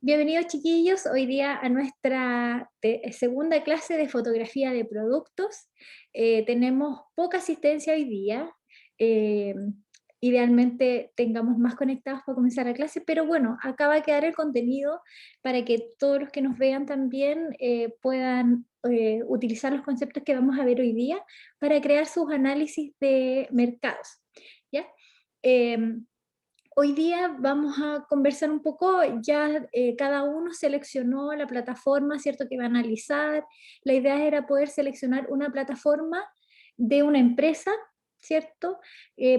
Bienvenidos chiquillos, hoy día a nuestra segunda clase de fotografía de productos. Tenemos poca asistencia hoy día, eh, idealmente tengamos más conectados para comenzar la clase, pero bueno, acá va a quedar el contenido para que todos los que nos vean también puedan utilizar los conceptos que vamos a ver hoy día para crear sus análisis de mercados, ¿ya? Em, Hoy día vamos a conversar un poco, ya cada uno seleccionó la plataforma, ¿cierto?, que va a analizar. La idea era poder seleccionar una plataforma de una empresa, ¿cierto?,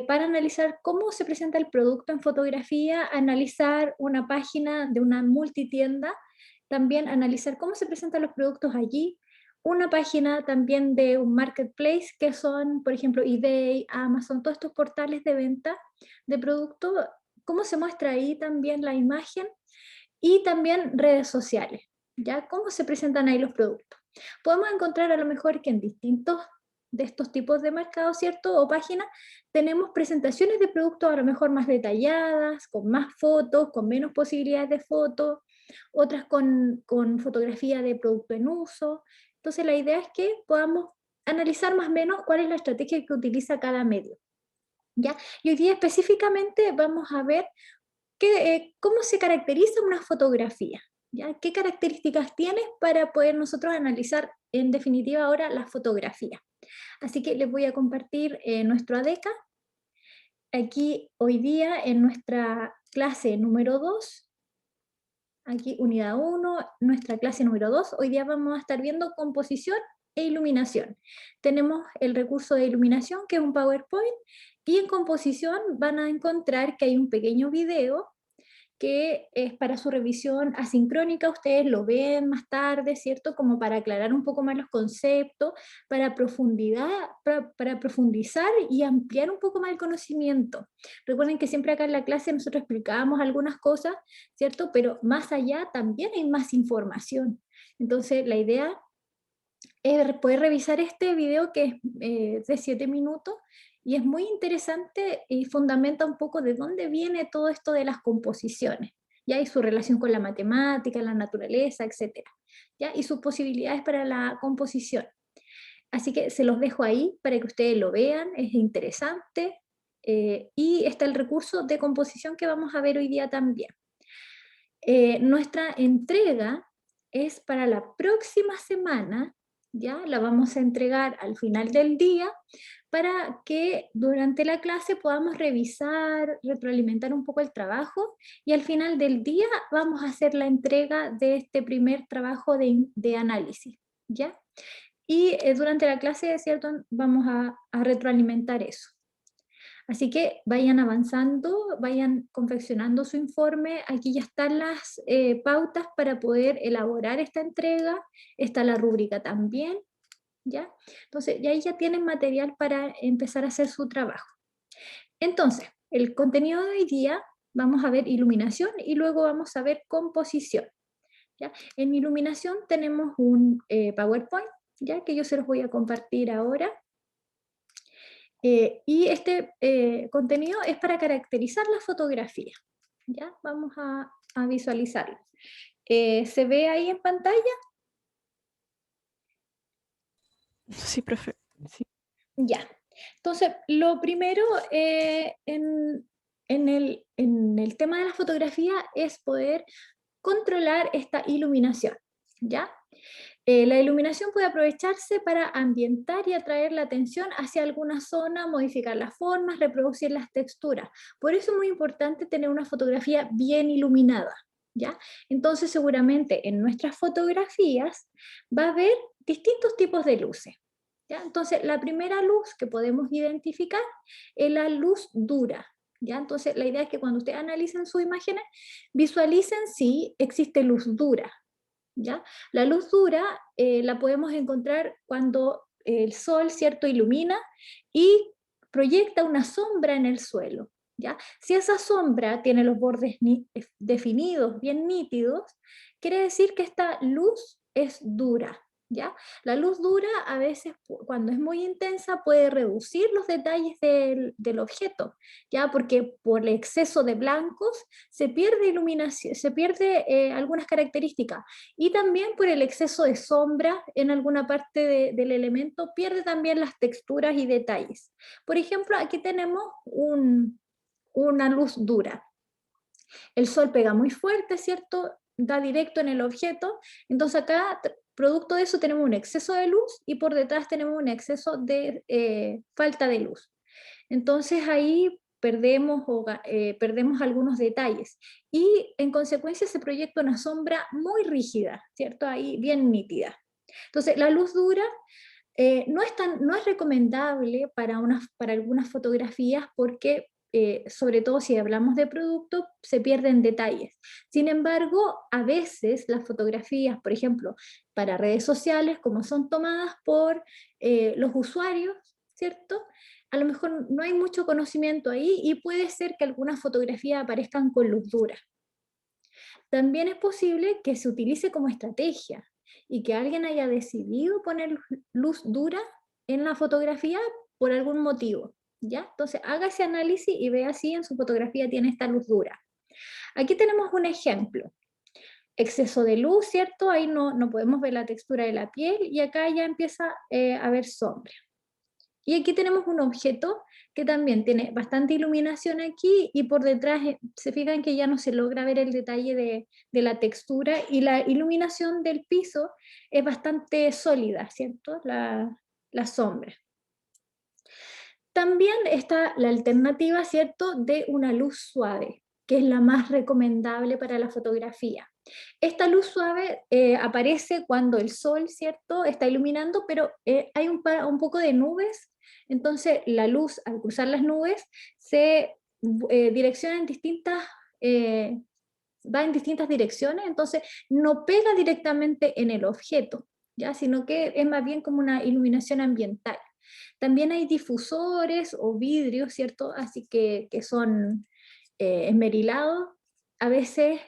para analizar cómo se presenta el producto en fotografía, analizar una página de una multitienda, también analizar cómo se presentan los productos allí, una página también de un marketplace, que son, por ejemplo, eBay, Amazon, todos estos portales de venta de productos, cómo se muestra ahí también la imagen, y también redes sociales, ¿ya? Cómo se presentan ahí los productos. Podemos encontrar a lo mejor que en distintos de estos tipos de mercados, ¿cierto? O páginas, tenemos presentaciones de productos a lo mejor más detalladas, con más fotos, con menos posibilidades de fotos, otras con fotografía de producto en uso. Entonces la idea es que podamos analizar más o menos cuál es la estrategia que utiliza cada medio, ¿ya? Y hoy día específicamente vamos a ver cómo se caracteriza una fotografía, ¿ya? ¿Qué características tiene para poder nosotros analizar en definitiva ahora la fotografía? Así que les voy a compartir nuestro ADECA. Aquí hoy día en nuestra clase número 2, aquí unidad 1, nuestra clase número 2, hoy día vamos a estar viendo composición e iluminación. Tenemos el recurso de iluminación, que es un PowerPoint, y en composición van a encontrar que hay un pequeño video que es para su revisión asincrónica. Ustedes lo ven más tarde, ¿cierto? Como para aclarar un poco más los conceptos, para profundizar y ampliar un poco más el conocimiento. Recuerden que siempre acá en la clase nosotros explicábamos algunas cosas, ¿cierto? Pero más allá también hay más información. Entonces la idea es poder revisar este video, que es de 7 minutos, y es muy interesante y fundamenta un poco de dónde viene todo esto de las composiciones, ¿ya? Y su relación con la matemática, la naturaleza, etcétera, ¿ya? Y sus posibilidades para la composición. Así que se los dejo ahí para que ustedes lo vean, es interesante, y está el recurso de composición que vamos a ver hoy día también. Nuestra entrega es para la próxima semana, ya la vamos a entregar al final del día, para que durante la clase podamos revisar, retroalimentar un poco el trabajo, y al final del día vamos a hacer la entrega de este primer trabajo de análisis, ¿ya? Y durante la clase, ¿cierto?, vamos a retroalimentar eso. Así que vayan avanzando, vayan confeccionando su informe. Aquí ya están las pautas para poder elaborar esta entrega. Está la rúbrica también, ¿ya? Entonces, ya ahí ya tienen material para empezar a hacer su trabajo. Entonces, el contenido de hoy día, vamos a ver iluminación y luego vamos a ver composición, ¿ya? En iluminación tenemos un PowerPoint, ¿ya?, que yo se los voy a compartir ahora. Y este contenido es para caracterizar la fotografía, ¿ya? Vamos a visualizarlo. ¿Se ve ahí en pantalla? Sí, profe. Sí. Ya. Entonces, lo primero en el tema de la fotografía es poder controlar esta iluminación, ¿ya? La iluminación puede aprovecharse para ambientar y atraer la atención hacia alguna zona, modificar las formas, reproducir las texturas. Por eso es muy importante tener una fotografía bien iluminada, ¿ya? Entonces seguramente en nuestras fotografías va a haber distintos tipos de luces, ¿ya? Entonces la primera luz que podemos identificar es la luz dura, ¿ya? Entonces la idea es que cuando ustedes analicen sus imágenes, visualicen si existe luz dura, ¿ya? La luz dura la podemos encontrar cuando el sol, ¿cierto?, ilumina y proyecta una sombra en el suelo, ¿ya? Si esa sombra tiene los bordes definidos, bien nítidos, quiere decir que esta luz es dura, ¿ya? La luz dura a veces, cuando es muy intensa, puede reducir los detalles del objeto, ¿ya? Porque por el exceso de blancos se pierde iluminación, se pierde algunas características, y también por el exceso de sombra en alguna parte del elemento, pierde también las texturas y detalles. Por ejemplo, aquí tenemos una luz dura. El sol pega muy fuerte, ¿cierto? Da directo en el objeto, entonces acá, producto de eso, tenemos un exceso de luz y por detrás tenemos un exceso de falta de luz. Entonces ahí perdemos algunos detalles y en consecuencia se proyecta una sombra muy rígida, ¿cierto? Ahí bien nítida. Entonces la luz dura no es recomendable para algunas fotografías porque, sobre todo si hablamos de productos, se pierden detalles. Sin embargo, a veces las fotografías, por ejemplo, para redes sociales, como son tomadas por los usuarios, ¿cierto? A lo mejor no hay mucho conocimiento ahí y puede ser que algunas fotografías aparezcan con luz dura. También es posible que se utilice como estrategia y que alguien haya decidido poner luz dura en la fotografía por algún motivo, ¿ya? Entonces haga ese análisis y vea si en su fotografía tiene esta luz dura. Aquí tenemos un ejemplo. Exceso de luz, ¿cierto? Ahí no podemos ver la textura de la piel y acá ya empieza a haber sombra. Y aquí tenemos un objeto que también tiene bastante iluminación aquí y por detrás se fijan que ya no se logra ver el detalle de la textura y la iluminación del piso es bastante sólida, ¿cierto? La sombra. También está la alternativa, ¿cierto?, de una luz suave, que es la más recomendable para la fotografía. Esta luz suave aparece cuando el sol, ¿cierto?, está iluminando, pero hay un poco de nubes, entonces la luz al cruzar las nubes se direcciona en va en distintas direcciones, entonces no pega directamente en el objeto, ¿ya? Sino que es más bien como una iluminación ambiental. También hay difusores o vidrios, ¿cierto? Así que son esmerilados, a veces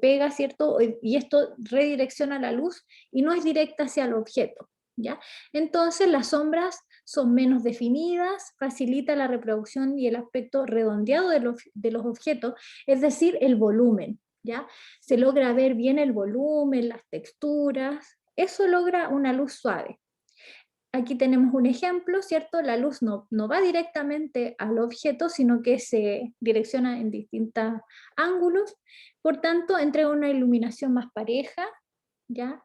pega, ¿cierto? Y esto redirecciona la luz y no es directa hacia el objeto, ¿ya? Entonces las sombras son menos definidas, facilita la reproducción y el aspecto redondeado de los objetos, es decir, el volumen, ¿ya? Se logra ver bien el volumen, las texturas, eso logra una luz suave. Aquí tenemos un ejemplo, ¿cierto? La luz no va directamente al objeto, sino que se direcciona en distintos ángulos, por tanto, entrega una iluminación más pareja, ¿ya?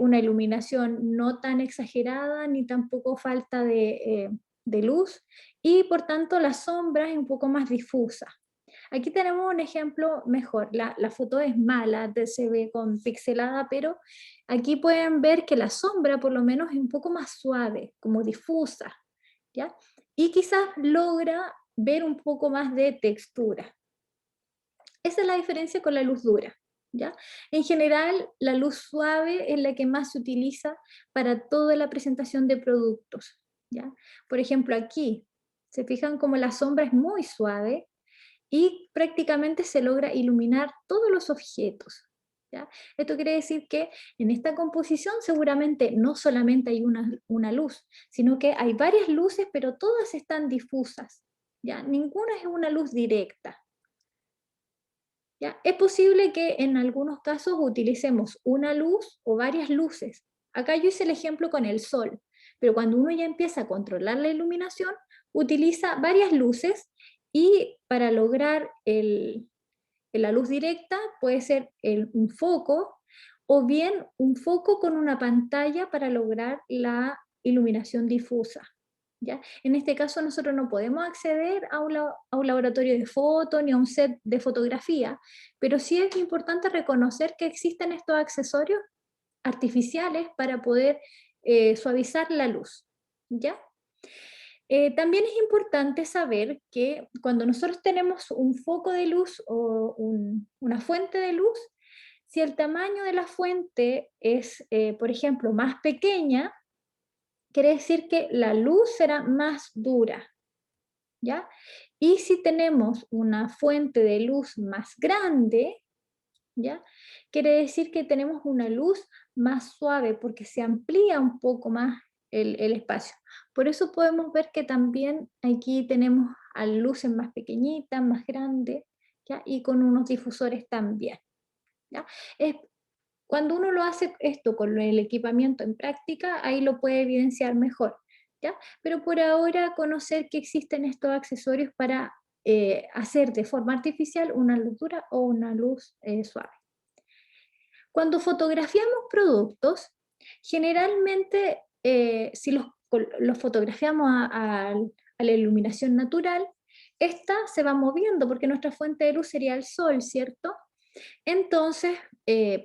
Una iluminación no tan exagerada, ni tampoco falta de luz, y por tanto la sombra es un poco más difusa. Aquí tenemos un ejemplo mejor. La foto es mala, se ve con pixelada, pero aquí pueden ver que la sombra por lo menos es un poco más suave, como difusa, ¿ya? Y quizás logra ver un poco más de textura. Esa es la diferencia con la luz dura, ¿ya? En general, la luz suave es la que más se utiliza para toda la presentación de productos, ¿ya? Por ejemplo, aquí, se fijan como la sombra es muy suave, y prácticamente se logra iluminar todos los objetos, ¿ya? Esto quiere decir que en esta composición seguramente no solamente hay una luz, sino que hay varias luces, pero todas están difusas, ¿ya? Ninguna es una luz directa, ¿ya? Es posible que en algunos casos utilicemos una luz o varias luces. Acá yo hice el ejemplo con el sol, pero cuando uno ya empieza a controlar la iluminación, utiliza varias luces y para lograr la luz directa puede ser un foco o bien un foco con una pantalla para lograr la iluminación difusa, ¿ya? En este caso nosotros no podemos acceder a un laboratorio de foto ni a un set de fotografía, pero sí es importante reconocer que existen estos accesorios artificiales para poder suavizar la luz, ¿ya? También es importante saber que cuando nosotros tenemos un foco de luz o una fuente de luz, si el tamaño de la fuente es, por ejemplo, más pequeña, quiere decir que la luz será más dura, ¿ya? Y si tenemos una fuente de luz más grande, ¿ya? Quiere decir que tenemos una luz más suave porque se amplía un poco más el espacio. Por eso podemos ver que también aquí tenemos a luces más pequeñitas, más grandes, ¿ya? Y con unos difusores también. ¿Ya? Cuando uno lo hace esto con el equipamiento en práctica, ahí lo puede evidenciar mejor. ¿Ya? Pero por ahora conocer que existen estos accesorios para hacer de forma artificial una luz dura o una luz suave. Cuando fotografiamos productos, generalmente si los fotografiamos a la iluminación natural, esta se va moviendo porque nuestra fuente de luz sería el sol, ¿cierto? Entonces,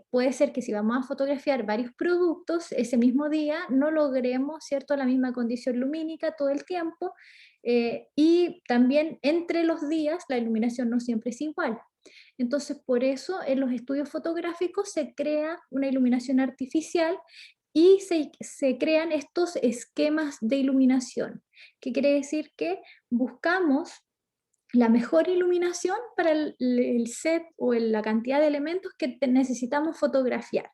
puede ser que si vamos a fotografiar varios productos ese mismo día, no logremos, ¿cierto?, la misma condición lumínica todo el tiempo, y también entre los días la iluminación no siempre es igual. Entonces, por eso en los estudios fotográficos se crea una iluminación artificial y se crean estos esquemas de iluminación, que quiere decir que buscamos la mejor iluminación para el set o la cantidad de elementos que necesitamos fotografiar,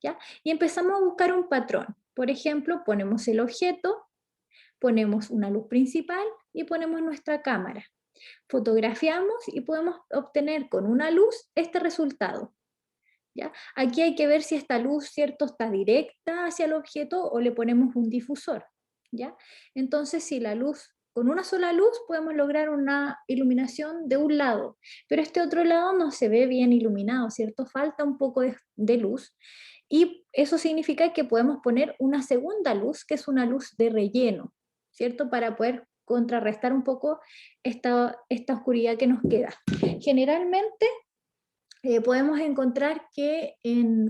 ¿ya? Y empezamos a buscar un patrón. Por ejemplo, ponemos el objeto, ponemos una luz principal y ponemos nuestra cámara. Fotografiamos y podemos obtener con una luz este resultado, ¿ya? Aquí hay que ver si esta luz, ¿cierto?, está directa hacia el objeto o le ponemos un difusor, ¿ya? Entonces, si la luz, con una sola luz podemos lograr una iluminación de un lado, pero este otro lado no se ve bien iluminado, ¿cierto? Falta un poco de luz, y eso significa que podemos poner una segunda luz, que es una luz de relleno, ¿cierto? Para poder contrarrestar un poco esta oscuridad que nos queda. Generalmente podemos encontrar que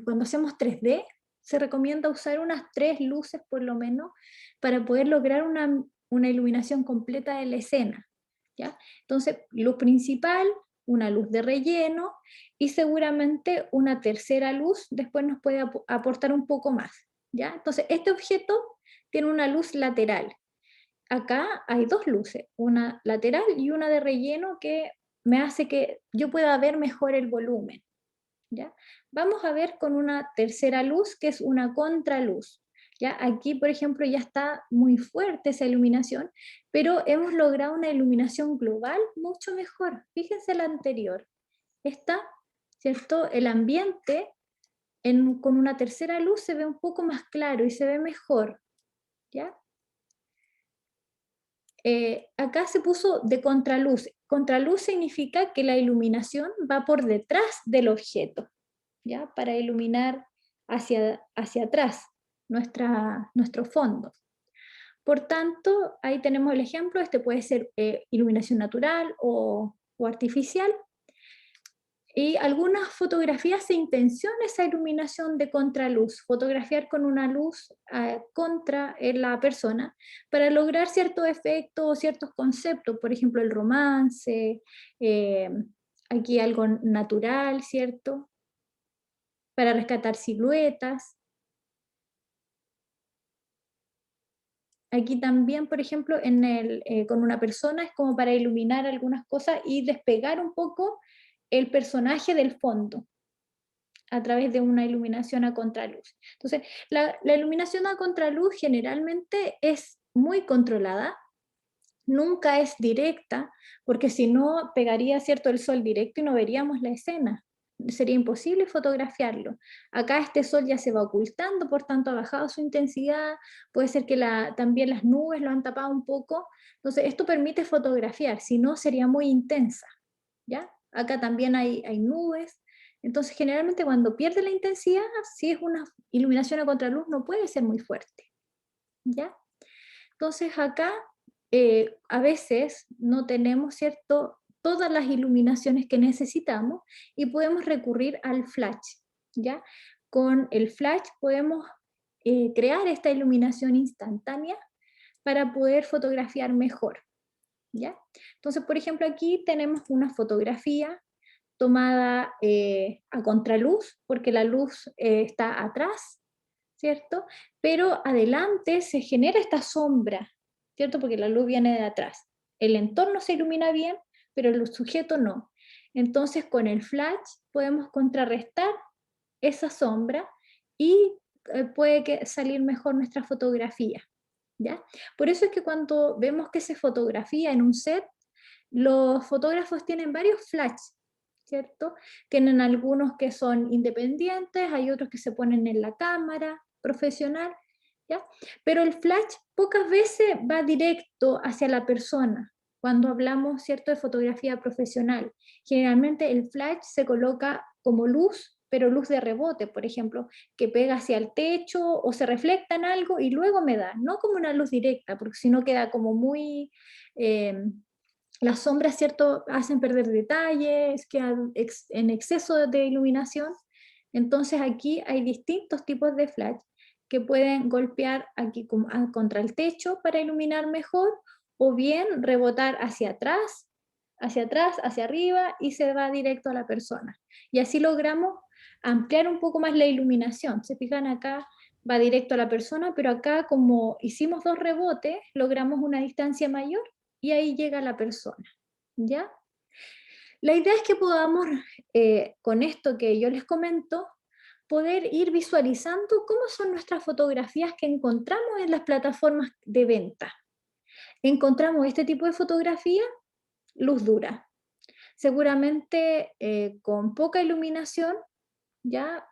cuando hacemos 3D se recomienda usar unas 3 luces por lo menos para poder lograr una iluminación completa de la escena, ¿ya? Entonces, luz principal, una luz de relleno y seguramente una tercera luz después nos puede aportar un poco más, ¿ya? Entonces, este objeto tiene una luz lateral. Acá hay 2 luces, una lateral y una de relleno que me hace que yo pueda ver mejor el volumen, ¿ya? Vamos a ver con una tercera luz, que es una contraluz, ¿ya? Aquí, por ejemplo, ya está muy fuerte esa iluminación, pero hemos logrado una iluminación global mucho mejor. Fíjense la anterior. Esta, ¿cierto? El ambiente con una tercera luz se ve un poco más claro y se ve mejor, ¿ya? Acá se puso de contraluz. Contraluz significa que la iluminación va por detrás del objeto, ¿ya? Para iluminar hacia atrás nuestro fondo. Por tanto, ahí tenemos el ejemplo, este puede ser iluminación natural o artificial. Y algunas fotografías se intenciona esa iluminación de contraluz, fotografiar con una luz contra la persona para lograr ciertos efectos o ciertos conceptos, por ejemplo el romance, eh, aquí algo natural, ¿cierto? Para rescatar siluetas. Aquí también, por ejemplo, con una persona es como para iluminar algunas cosas y despegar un poco el personaje del fondo a través de una iluminación a contraluz. Entonces, la iluminación a contraluz generalmente es muy controlada, nunca es directa, porque si no pegaría, ¿cierto?, el sol directo y no veríamos la escena. Sería imposible fotografiarlo. Acá este sol ya se va ocultando, por tanto ha bajado su intensidad, puede ser que también las nubes lo han tapado un poco, entonces esto permite fotografiar, si no sería muy intensa, ¿ya? Acá también hay nubes, entonces generalmente cuando pierde la intensidad, si es una iluminación a contraluz no puede ser muy fuerte, ¿ya? Entonces acá a veces no tenemos, ¿cierto?, todas las iluminaciones que necesitamos y podemos recurrir al flash, ¿ya? Con el flash podemos crear esta iluminación instantánea para poder fotografiar mejor, ¿ya? Entonces, por ejemplo, aquí tenemos una fotografía tomada a contraluz, porque la luz está atrás, ¿cierto? Pero adelante se genera esta sombra, ¿cierto? Porque la luz viene de atrás. El entorno se ilumina bien, pero el sujeto no. Entonces con el flash podemos contrarrestar esa sombra y puede salir mejor nuestra fotografía, ¿ya? Por eso es que cuando vemos que se fotografía en un set, los fotógrafos tienen varios flash, ¿cierto? Tienen algunos que son independientes, hay otros que se ponen en la cámara profesional, ¿ya? Pero el flash pocas veces va directo hacia la persona. Cuando hablamos, ¿cierto?, de fotografía profesional, generalmente el flash se coloca como luz, pero luz de rebote, por ejemplo, que pega hacia el techo o se refleja en algo y luego me da, no como una luz directa, porque si no queda como muy... las sombras, ¿cierto?, hacen perder detalles, quedan en exceso de iluminación. Entonces aquí hay distintos tipos de flash que pueden golpear aquí contra el techo para iluminar mejor, o bien rebotar hacia atrás, hacia arriba, y se va directo a la persona. Y así logramos ampliar un poco más la iluminación. Se fijan acá, va directo a la persona, pero acá como hicimos 2 rebotes, logramos una distancia mayor y ahí llega la persona, ¿ya? La idea es que podamos, con esto que yo les comento, poder ir visualizando cómo son nuestras fotografías que encontramos en las plataformas de venta. Encontramos este tipo de fotografía, luz dura. Seguramente con poca iluminación, ¿ya?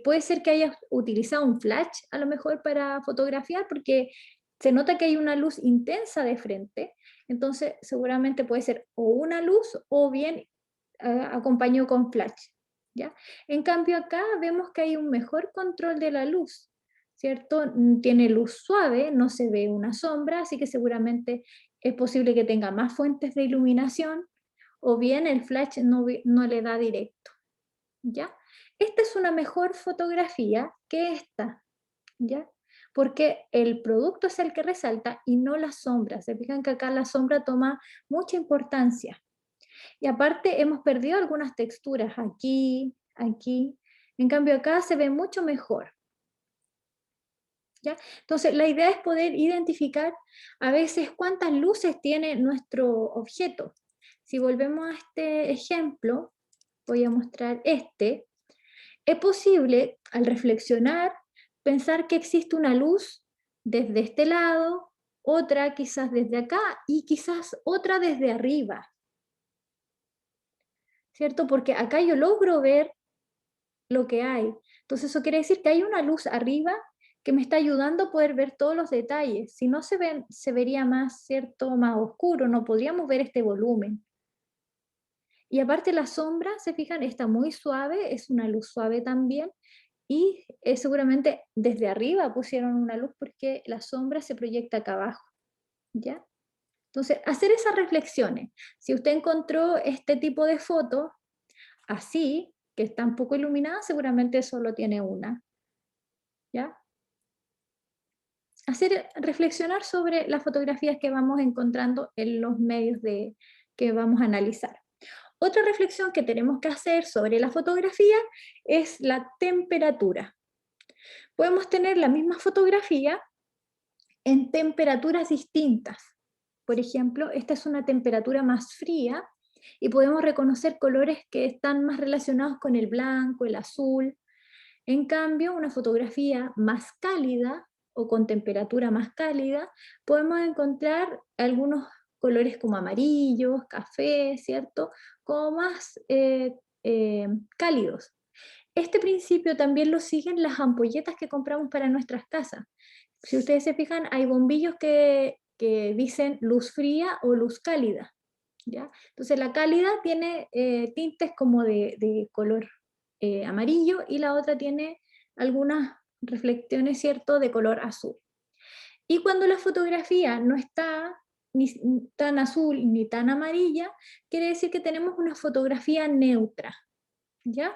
Puede ser que hayas utilizado un flash a lo mejor para fotografiar, porque se nota que hay una luz intensa de frente, entonces seguramente puede ser o una luz o bien acompañó con flash, ¿ya? En cambio acá vemos que hay un mejor control de la luz, ¿cierto? Tiene luz suave, no se ve una sombra, así que seguramente es posible que tenga más fuentes de iluminación, o bien el flash no le da directo, ¿ya? Esta es una mejor fotografía que esta, ¿ya? Porque el producto es el que resalta y no la sombra. Se fijan que acá la sombra toma mucha importancia. Y aparte hemos perdido algunas texturas aquí, aquí. En cambio acá se ve mucho mejor, ¿ya? Entonces la idea es poder identificar a veces cuántas luces tiene nuestro objeto. Si volvemos a este ejemplo, voy a mostrar este. Es posible, al reflexionar, pensar que existe una luz desde este lado, otra quizás desde acá y quizás otra desde arriba, ¿cierto? Porque acá yo logro ver lo que hay. Entonces eso quiere decir que hay una luz arriba que me está ayudando a poder ver todos los detalles. Si no se ven, se vería más, ¿cierto?, más oscuro, no podríamos ver este volumen. Y aparte la sombra, se fijan, está muy suave, es una luz suave también, y seguramente desde arriba pusieron una luz porque la sombra se proyecta acá abajo, ¿ya? Entonces, hacer esas reflexiones. Si usted encontró este tipo de foto así, que está un poco iluminada, seguramente solo tiene una, ¿ya? Reflexionar sobre las fotografías que vamos encontrando en los medios que vamos a analizar. Otra reflexión que tenemos que hacer sobre la fotografía es la temperatura. Podemos tener la misma fotografía en temperaturas distintas. Por ejemplo, esta es una temperatura más fría y podemos reconocer colores que están más relacionados con el blanco, el azul. En cambio, una fotografía más cálida o con temperatura más cálida, podemos encontrar algunos colores como amarillos, café, ¿cierto? Como más cálidos. Este principio también lo siguen las ampolletas que compramos para nuestras casas. Si ustedes se fijan, hay bombillos que dicen luz fría o luz cálida, ¿ya? Entonces la cálida tiene tintes como de color amarillo, y la otra tiene algunas reflexiones, ¿cierto?, de color azul. Y cuando la fotografía no está ni tan azul ni tan amarilla, quiere decir que tenemos una fotografía neutra, ¿ya?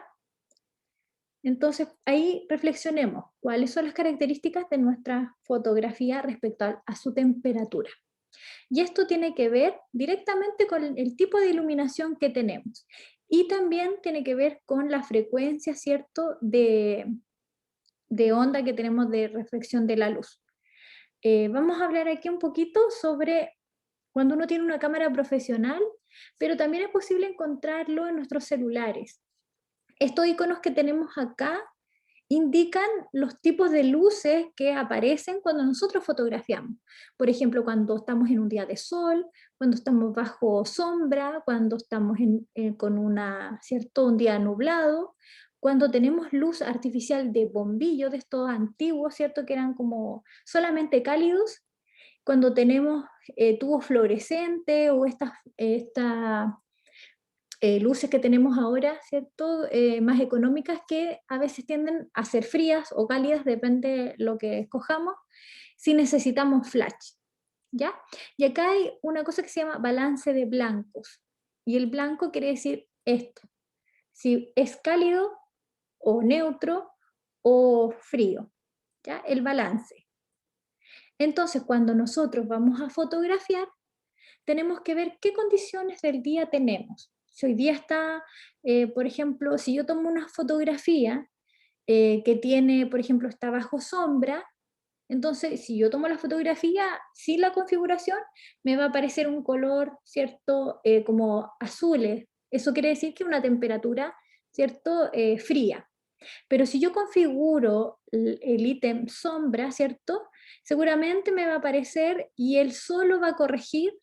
Entonces, ahí reflexionemos cuáles son las características de nuestra fotografía respecto a su temperatura. Y esto tiene que ver directamente con el tipo de iluminación que tenemos. Y también tiene que ver con la frecuencia, ¿cierto?, de onda que tenemos de reflexión de la luz. Vamos a hablar aquí un poquito sobre cuando uno tiene una cámara profesional, pero también es posible encontrarlo en nuestros celulares. Estos iconos que tenemos acá indican los tipos de luces que aparecen cuando nosotros fotografiamos. Por ejemplo, cuando estamos en un día de sol, cuando estamos bajo sombra, cuando estamos con un día nublado, cuando tenemos luz artificial de bombillo, de estos antiguos, ¿cierto? Que eran como solamente cálidos, cuando tenemos tubos fluorescentes o estas luces que tenemos ahora, ¿cierto? Más económicas que a veces tienden a ser frías o cálidas, depende de lo que escojamos, si necesitamos flash, ¿ya? Y acá hay una cosa que se llama balance de blancos, y el blanco quiere decir esto, si es cálido o neutro o frío, ¿ya? El balance. Entonces, cuando nosotros vamos a fotografiar, tenemos que ver qué condiciones del día tenemos. Si hoy día está, por ejemplo, si yo tomo una fotografía que tiene, por ejemplo, está bajo sombra, entonces si yo tomo la fotografía sin la configuración, me va a aparecer un color, ¿cierto? Como azules. Eso quiere decir que una temperatura, ¿cierto? Fría. Pero si yo configuro el ítem sombra, ¿cierto? Seguramente me va a aparecer y él solo va a corregir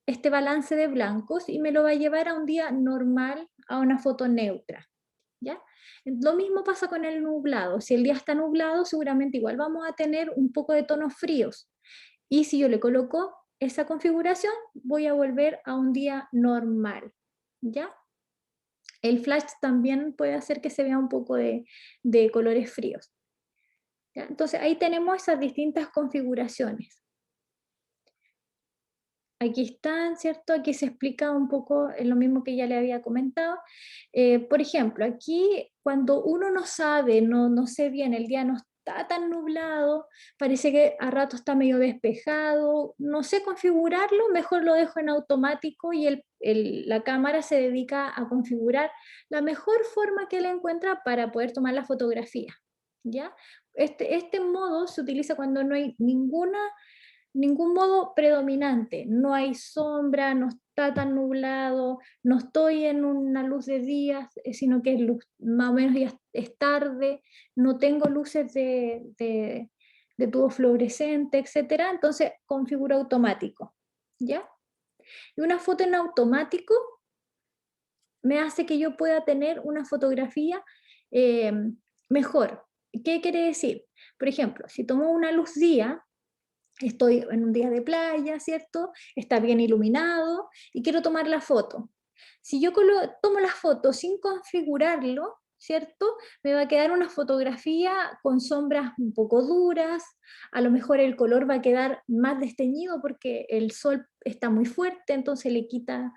este balance de blancos y me lo va a llevar a un día normal, a una foto neutra, ¿ya? Lo mismo pasa con el nublado. Si el día está nublado, seguramente igual vamos a tener un poco de tonos fríos. Y si yo le coloco esa configuración, voy a volver a un día normal, ¿ya? El flash también puede hacer que se vea un poco de colores fríos, ¿ya? Entonces ahí tenemos esas distintas configuraciones. Aquí están, ¿cierto? Aquí se explica un poco lo mismo que ya le había comentado. Por ejemplo, aquí cuando uno no sabe, no sé bien, el día no está tan nublado, parece que a rato está medio despejado, no sé configurarlo, mejor lo dejo en automático y la cámara se dedica a configurar la mejor forma que él encuentra para poder tomar la fotografía, ¿ya? Este modo se utiliza cuando no hay ningún modo predominante, no hay sombra, no está tan nublado, no estoy en una luz de día, sino que es luz, más o menos ya es tarde, no tengo luces de tubo fluorescente, etcétera, entonces configuro automático, ¿ya? Y una foto en automático me hace que yo pueda tener una fotografía eh, mejor. ¿Qué quiere decir? Por ejemplo, si tomo una luz día, estoy en un día de playa, ¿cierto? Está bien iluminado y quiero tomar la foto. Si yo tomo la foto sin configurarlo, ¿cierto? Me va a quedar una fotografía con sombras un poco duras, a lo mejor el color va a quedar más desteñido porque el sol está muy fuerte, entonces le quita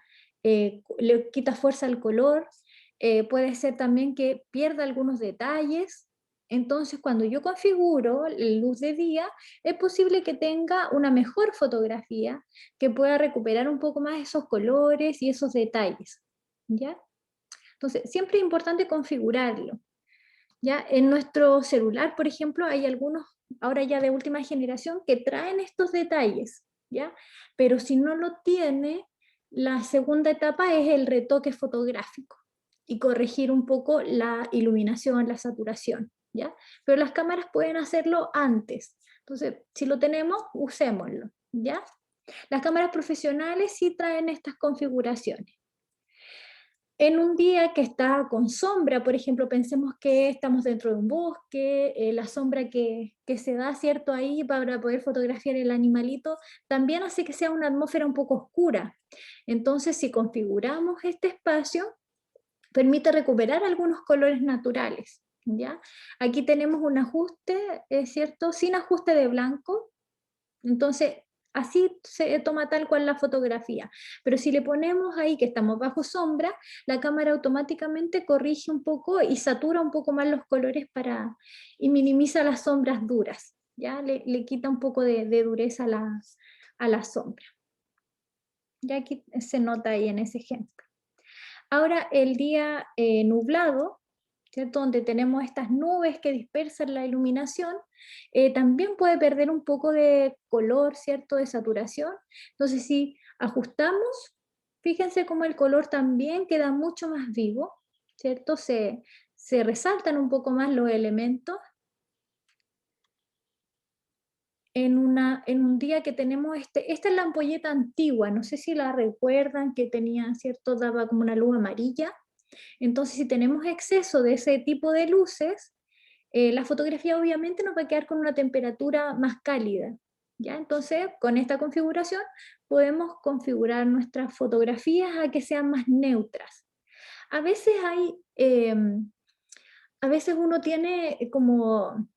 fuerza al color. Puede ser también que pierda algunos detalles. Entonces, cuando yo configuro luz de día, es posible que tenga una mejor fotografía, que pueda recuperar un poco más esos colores y esos detalles, ¿ya? Entonces, siempre es importante configurarlo, ¿ya? En nuestro celular, por ejemplo, hay algunos, ahora ya de última generación, que traen estos detalles, ¿ya? Pero si no lo tiene, la segunda etapa es el retoque fotográfico y corregir un poco la iluminación, la saturación, ¿ya? Pero las cámaras pueden hacerlo antes. Entonces, si lo tenemos, usémoslo, ¿ya? Las cámaras profesionales sí traen estas configuraciones. En un día que está con sombra, por ejemplo, pensemos que estamos dentro de un bosque, la sombra que se da, ¿cierto? Ahí para poder fotografiar el animalito, también hace que sea una atmósfera un poco oscura. Entonces, si configuramos este espacio, permite recuperar algunos colores naturales, ¿ya? Aquí tenemos un ajuste, ¿cierto? Sin ajuste de blanco, entonces así se toma tal cual la fotografía. Pero si le ponemos ahí que estamos bajo sombra, la cámara automáticamente corrige un poco y satura un poco más los colores y minimiza las sombras duras, ¿ya? Le quita un poco de dureza a la sombra. Ya aquí se nota ahí en ese ejemplo. Ahora el día nublado, ¿cierto? Donde tenemos estas nubes que dispersan la iluminación, también puede perder un poco de color, ¿cierto? De saturación. Entonces si ajustamos, fíjense cómo el color también queda mucho más vivo, ¿cierto? se resaltan un poco más los elementos en un día que tenemos esta es la ampolleta antigua, no sé si la recuerdan, que tenía, ¿cierto? Daba como una luz amarilla. Entonces, si tenemos exceso de ese tipo de luces, la fotografía obviamente nos va a quedar con una temperatura más cálida, ¿ya? Entonces, con esta configuración podemos configurar nuestras fotografías a que sean más neutras. A veces a veces uno tiene como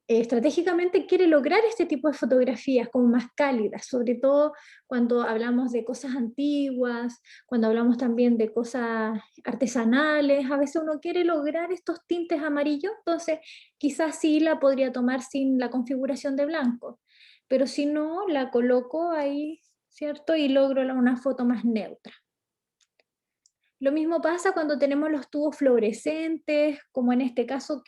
estratégicamente quiere lograr este tipo de fotografías como más cálidas, sobre todo cuando hablamos de cosas antiguas, cuando hablamos también de cosas artesanales, a veces uno quiere lograr estos tintes amarillos, entonces quizás sí la podría tomar sin la configuración de blanco, pero si no, la coloco ahí, ¿cierto? Y logro una foto más neutra. Lo mismo pasa cuando tenemos los tubos fluorescentes, como en este caso,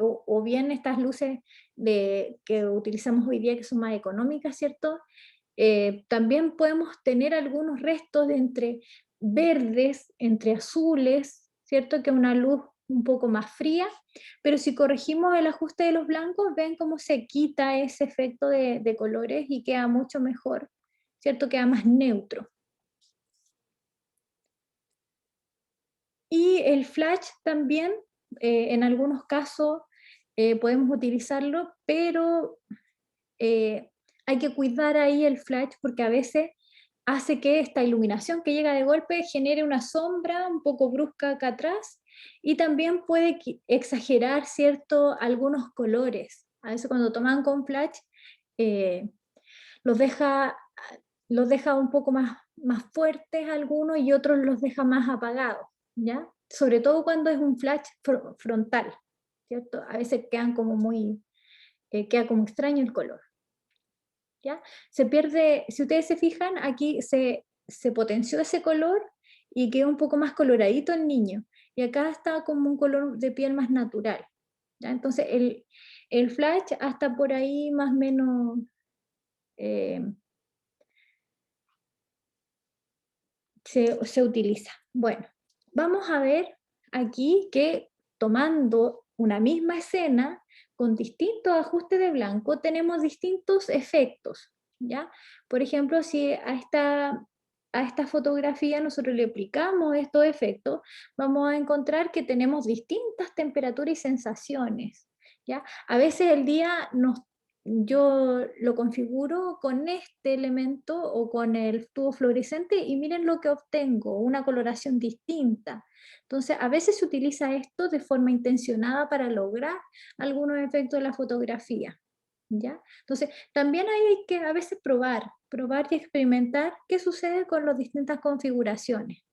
o bien estas luces que utilizamos hoy día que son más económicas, ¿cierto? También podemos tener algunos restos entre verdes, entre azules, ¿cierto? Que es una luz un poco más fría, pero si corregimos el ajuste de los blancos, ven cómo se quita ese efecto de colores y queda mucho mejor, ¿cierto? Queda más neutro. Y el flash también, en algunos casos podemos utilizarlo, pero hay que cuidar ahí el flash porque a veces hace que esta iluminación que llega de golpe genere una sombra un poco brusca acá atrás y también puede exagerar, ¿cierto?, algunos colores. A veces cuando toman con flash eh, los deja, los deja un poco más fuertes algunos y otros los deja más apagados, ¿ya? Sobre todo cuando es un flash frontal, ¿cierto? A veces quedan como queda como extraño el color, ¿ya? Se pierde, si ustedes se fijan, aquí se potenció ese color y quedó un poco más coloradito el niño, y acá está como un color de piel más natural, ¿ya? Entonces el flash hasta por ahí más o menos eh, se utiliza. Bueno, vamos a ver aquí que tomando una misma escena con distintos ajustes de blanco tenemos distintos efectos, ¿ya? Por ejemplo, si a esta fotografía nosotros le aplicamos estos efectos, vamos a encontrar que tenemos distintas temperaturas y sensaciones, ¿ya? A veces el día yo lo configuro con este elemento o con el tubo fluorescente y miren lo que obtengo, una coloración distinta. Entonces, a veces se utiliza esto de forma intencionada para lograr algunos efectos de la fotografía, ¿ya? Entonces, también hay que a veces probar y experimentar qué sucede con las distintas configuraciones,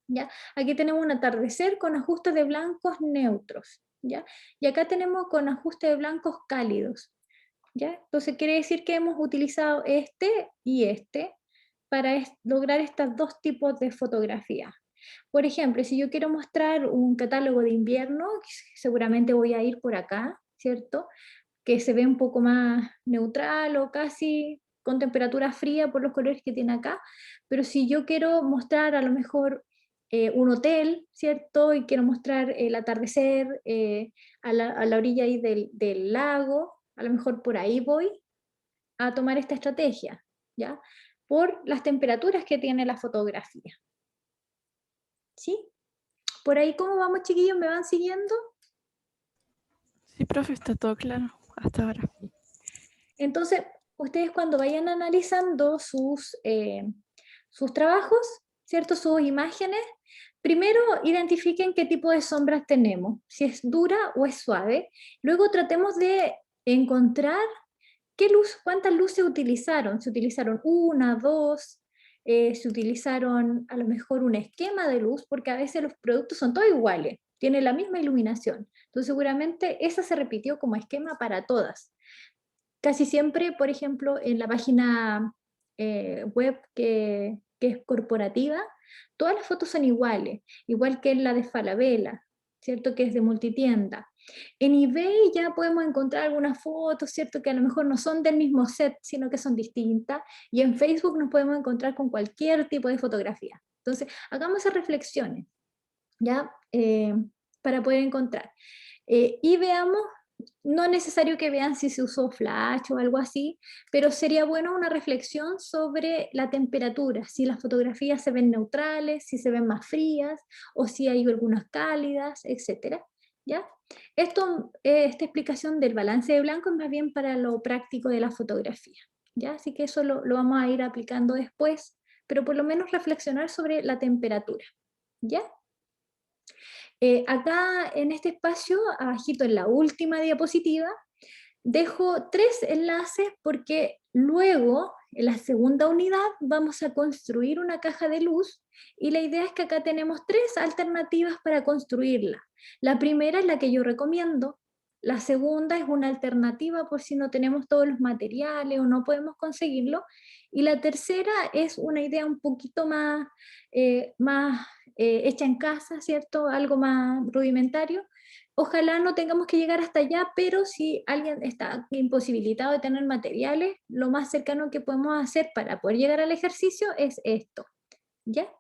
¿ya? Aquí tenemos un atardecer con ajustes de blancos neutros, ¿ya? Y acá tenemos con ajustes de blancos cálidos, ¿ya? Entonces quiere decir que hemos utilizado este y este para lograr estos dos tipos de fotografía. Por ejemplo, si yo quiero mostrar un catálogo de invierno, seguramente voy a ir por acá, ¿cierto? Que se ve un poco más neutral o casi con temperatura fría por los colores que tiene acá, pero si yo quiero mostrar a lo mejor un hotel, ¿cierto? Y quiero mostrar el atardecer a la orilla ahí del lago, a lo mejor por ahí voy a tomar esta estrategia, ¿ya? Por las temperaturas que tiene la fotografía, ¿sí? Por ahí, ¿cómo vamos, chiquillos? ¿Me van siguiendo? Sí, profe, está todo claro hasta ahora. Entonces, ustedes cuando vayan analizando sus trabajos, ¿cierto? Sus imágenes, primero identifiquen qué tipo de sombras tenemos, si es dura o es suave. Luego tratemos de encontrar cuántas luces utilizaron. Se utilizaron una, dos, se utilizaron a lo mejor un esquema de luz, porque a veces los productos son todos iguales, tienen la misma iluminación. Entonces seguramente esa se repitió como esquema para todas. Casi siempre, por ejemplo, en la página web que es corporativa, todas las fotos son iguales, igual que en la de Falabella, ¿cierto? Que es de multitienda. En eBay ya podemos encontrar algunas fotos, ¿cierto? Que a lo mejor no son del mismo set, sino que son distintas. Y en Facebook nos podemos encontrar con cualquier tipo de fotografía. Entonces, hagamos esas reflexiones, ¿ya? para poder encontrar. Y veamos, no es necesario que vean si se usó flash o algo así, pero sería bueno una reflexión sobre la temperatura, si las fotografías se ven neutrales, si se ven más frías, o si hay algunas cálidas, etc. ¿Ya? Esta explicación del balance de blanco es más bien para lo práctico de la fotografía. ¿Ya? Así que eso lo vamos a ir aplicando después, pero por lo menos reflexionar sobre la temperatura. ¿Ya? Acá en este espacio, abajito en la última diapositiva, dejo 3 enlaces porque luego, en la segunda unidad, vamos a construir una caja de luz y la idea es que acá tenemos 3 alternativas para construirla. La primera es la que yo recomiendo, la segunda es una alternativa por si no tenemos todos los materiales o no podemos conseguirlo, y la tercera es una idea un poquito más hecha en casa, ¿cierto? Algo más rudimentario. Ojalá no tengamos que llegar hasta allá, pero si alguien está imposibilitado de tener materiales, lo más cercano que podemos hacer para poder llegar al ejercicio es esto, ¿ya?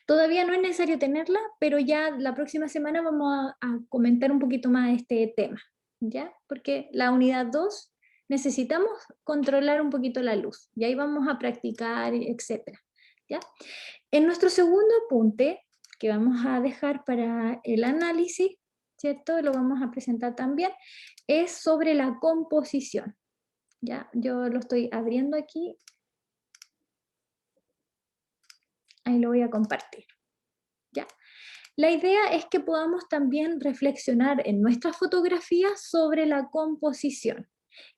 Todavía no es necesario tenerla, pero ya la próxima semana vamos a comentar un poquito más este tema, ¿ya? Porque la unidad 2 necesitamos controlar un poquito la luz, y ahí vamos a practicar, etcétera, ¿ya? En nuestro segundo apunte, que vamos a dejar para el análisis, ¿cierto? Lo vamos a presentar también, es sobre la composición. ¿Ya? Yo lo estoy abriendo aquí. Ahí lo voy a compartir. ¿Ya? La idea es que podamos también reflexionar en nuestras fotografías sobre la composición.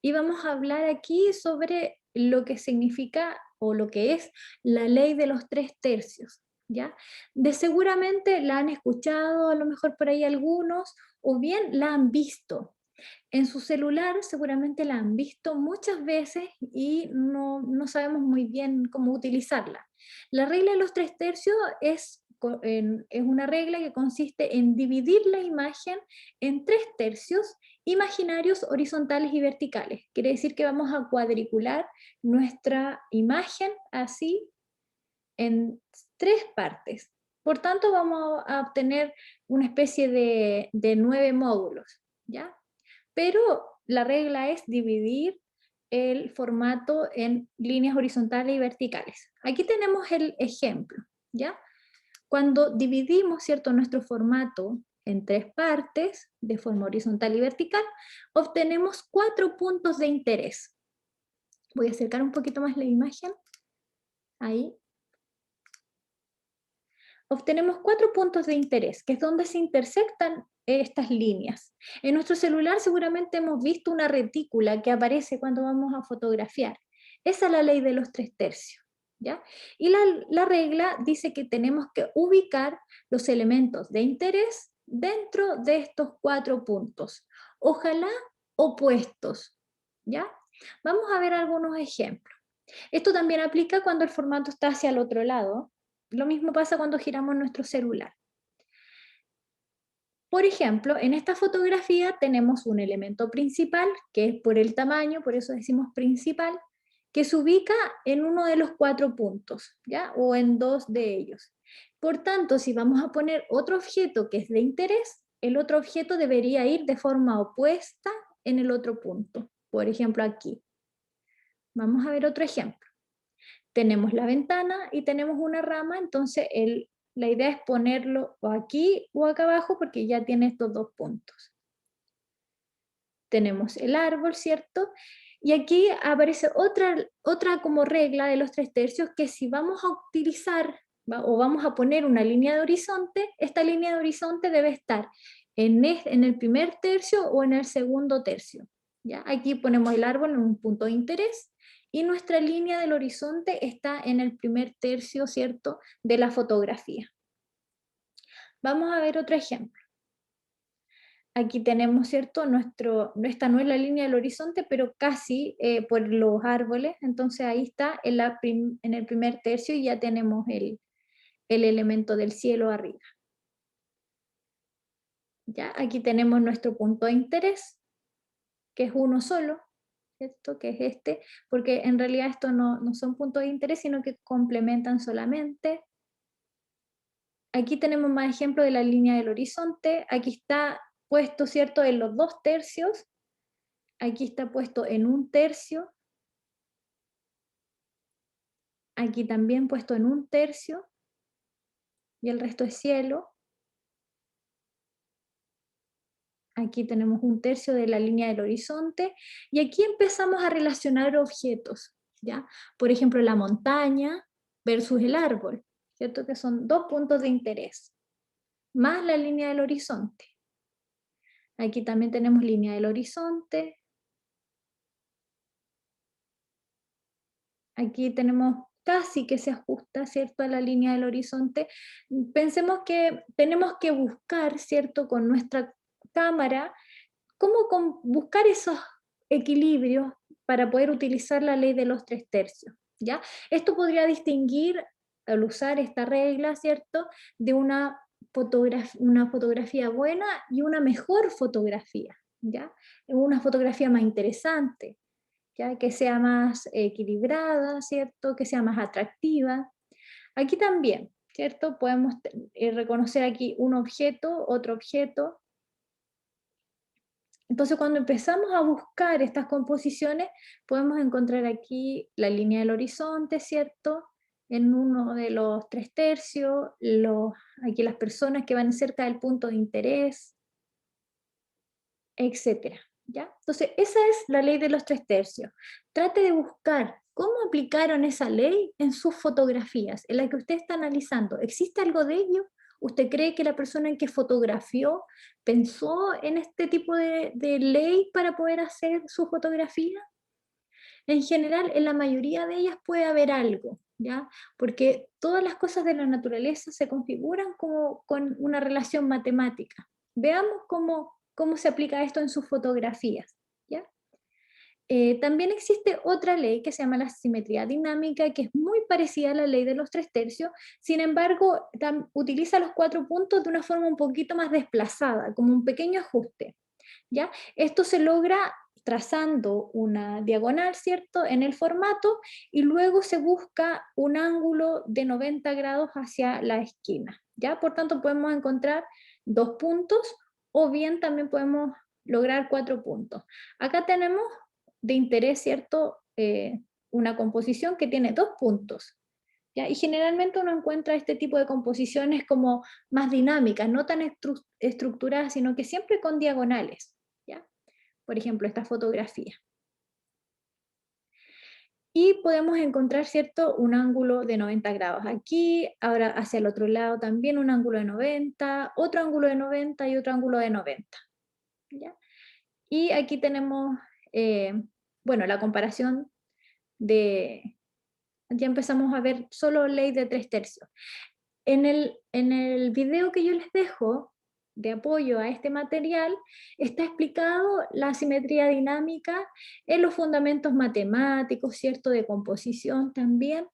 Y vamos a hablar aquí sobre lo que significa o lo que es la ley de los 3/3. ¿Ya? De seguramente la han escuchado, a lo mejor por ahí algunos, o bien la han visto. En su celular seguramente la han visto muchas veces y no sabemos muy bien cómo utilizarla. La regla de los 3/3 es una regla que consiste en dividir la imagen en 3/3 imaginarios, horizontales y verticales. Quiere decir que vamos a cuadricular nuestra imagen así en 3 partes. Por tanto, vamos a obtener una especie de 9 módulos, ¿ya? Pero la regla es dividir el formato en líneas horizontales y verticales. Aquí tenemos el ejemplo, ¿ya? Cuando dividimos, ¿cierto?, nuestro formato en 3 partes, de forma horizontal y vertical, obtenemos 4 puntos de interés. Voy a acercar un poquito más la imagen. Ahí. Obtenemos 4 puntos de interés, que es donde se intersectan estas líneas. En nuestro celular seguramente hemos visto una retícula que aparece cuando vamos a fotografiar. Esa es la ley de los 3/3. ¿Ya? Y la regla dice que tenemos que ubicar los elementos de interés dentro de estos 4 puntos. Ojalá opuestos. ¿Ya? Vamos a ver algunos ejemplos. Esto también aplica cuando el formato está hacia el otro lado. Lo mismo pasa cuando giramos nuestro celular. Por ejemplo, en esta fotografía tenemos un elemento principal, que es por el tamaño, por eso decimos principal, que se ubica en uno de los 4 puntos, ¿ya? O en 2 de ellos. Por tanto, si vamos a poner otro objeto que es de interés, el otro objeto debería ir de forma opuesta en el otro punto. Por ejemplo, aquí. Vamos a ver otro ejemplo. Tenemos la ventana y tenemos una rama, entonces la idea es ponerlo o aquí o acá abajo porque ya tiene estos 2 puntos. Tenemos el árbol, ¿cierto? Y aquí aparece otra como regla de los 3/3, que si vamos a utilizar o vamos a poner una línea de horizonte, esta línea de horizonte debe estar en el primer tercio o en el segundo tercio. ¿Ya? Aquí ponemos el árbol en un punto de interés y nuestra línea del horizonte está en el primer tercio, ¿cierto?, de la fotografía. Vamos a ver otro ejemplo. Aquí tenemos, ¿cierto?, esta no es la línea del horizonte, pero casi por los árboles, entonces ahí está en el primer tercio y ya tenemos el elemento del cielo arriba. ¿Ya? Aquí tenemos nuestro punto de interés, que es uno solo, ¿cierto? Que es este, porque en realidad estos no son puntos de interés, sino que complementan solamente. Aquí tenemos más ejemplos de la línea del horizonte. Aquí está puesto, ¿cierto?, en los 2/3. Aquí está puesto en 1/3. Aquí también puesto en 1/3. Y el resto es cielo. Aquí tenemos 1/3 de la línea del horizonte. Y aquí empezamos a relacionar objetos, ¿ya? Por ejemplo, la montaña versus el árbol, ¿cierto? Que son 2 puntos de interés, más la línea del horizonte. Aquí también tenemos línea del horizonte. Aquí tenemos casi que se ajusta, ¿cierto?, a la línea del horizonte. Pensemos que tenemos que buscar, ¿cierto?, con nuestra cámara, cómo buscar esos equilibrios para poder utilizar la ley de los 3/3, ¿ya? Esto podría distinguir, al usar esta regla, ¿cierto?, de una fotografía buena y una mejor fotografía, ¿ya? Una fotografía más interesante, ¿ya? Que sea más equilibrada, ¿cierto? Que sea más atractiva. Aquí también, ¿cierto? Podemos reconocer aquí un objeto, otro objeto. Entonces, cuando empezamos a buscar estas composiciones, podemos encontrar aquí la línea del horizonte, ¿cierto? En uno de los 3/3, aquí las personas que van cerca del punto de interés, etcétera, ¿ya? Entonces, esa es la ley de los 3/3. Trate de buscar cómo aplicaron esa ley en sus fotografías, en la que usted está analizando. ¿Existe algo de ello? ¿Usted cree que la persona en que fotografió pensó en este tipo de ley para poder hacer su fotografía? En general, en la mayoría de ellas puede haber algo, ¿ya? Porque todas las cosas de la naturaleza se configuran como con una relación matemática. Veamos cómo se aplica esto en sus fotografías, ¿ya? También existe otra ley que se llama la simetría dinámica, que es muy parecida a la ley de los 3/3, sin embargo, utiliza los 4 puntos de una forma un poquito más desplazada, como un pequeño ajuste, ¿ya? Esto se logra trazando una diagonal, ¿cierto?, en el formato, y luego se busca un ángulo de 90 grados hacia la esquina, ¿ya? Por tanto, podemos encontrar 2 puntos, o bien también podemos lograr 4 puntos. Acá tenemos de interés, ¿cierto?, una composición que tiene 2 puntos, ¿ya? Y generalmente uno encuentra este tipo de composiciones como más dinámicas, no tan estructuradas, sino que siempre con diagonales, ¿ya? Por ejemplo, esta fotografía. Y podemos encontrar, ¿cierto?, un ángulo de 90 grados aquí, ahora hacia el otro lado también un ángulo de 90, otro ángulo de 90 y otro ángulo de 90, ¿ya? Y aquí tenemos, bueno, la comparación de, ya empezamos a ver solo ley de 3/3. En el video que yo les dejo de apoyo a este material, está explicado la simetría dinámica en los fundamentos matemáticos, ¿cierto? De composición también.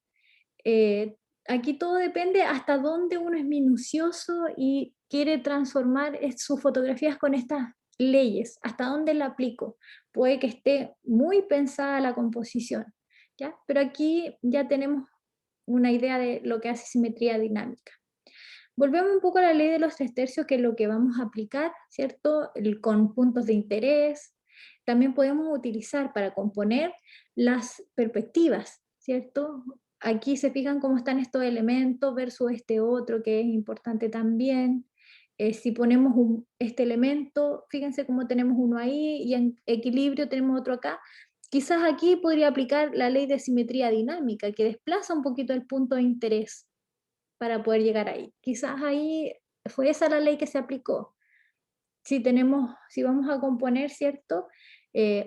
Eh, Aquí todo depende hasta dónde uno es minucioso y quiere transformar sus fotografías con estas leyes, hasta dónde la aplico. Puede que esté muy pensada la composición, ¿ya? Pero aquí ya tenemos una idea de lo que hace simetría dinámica. Volvemos un poco a la ley de los 3/3, que es lo que vamos a aplicar, ¿cierto? Con puntos de interés. También podemos utilizar para componer las perspectivas, ¿cierto? Aquí se fijan cómo están estos elementos versus este otro, que es importante también. Si ponemos este elemento, fíjense cómo tenemos uno ahí y en equilibrio tenemos otro acá. Quizás aquí podría aplicar la ley de simetría dinámica, que desplaza un poquito el punto de interés para poder llegar ahí. Quizás ahí fue esa la ley que se aplicó. Si vamos a componer, ¿cierto?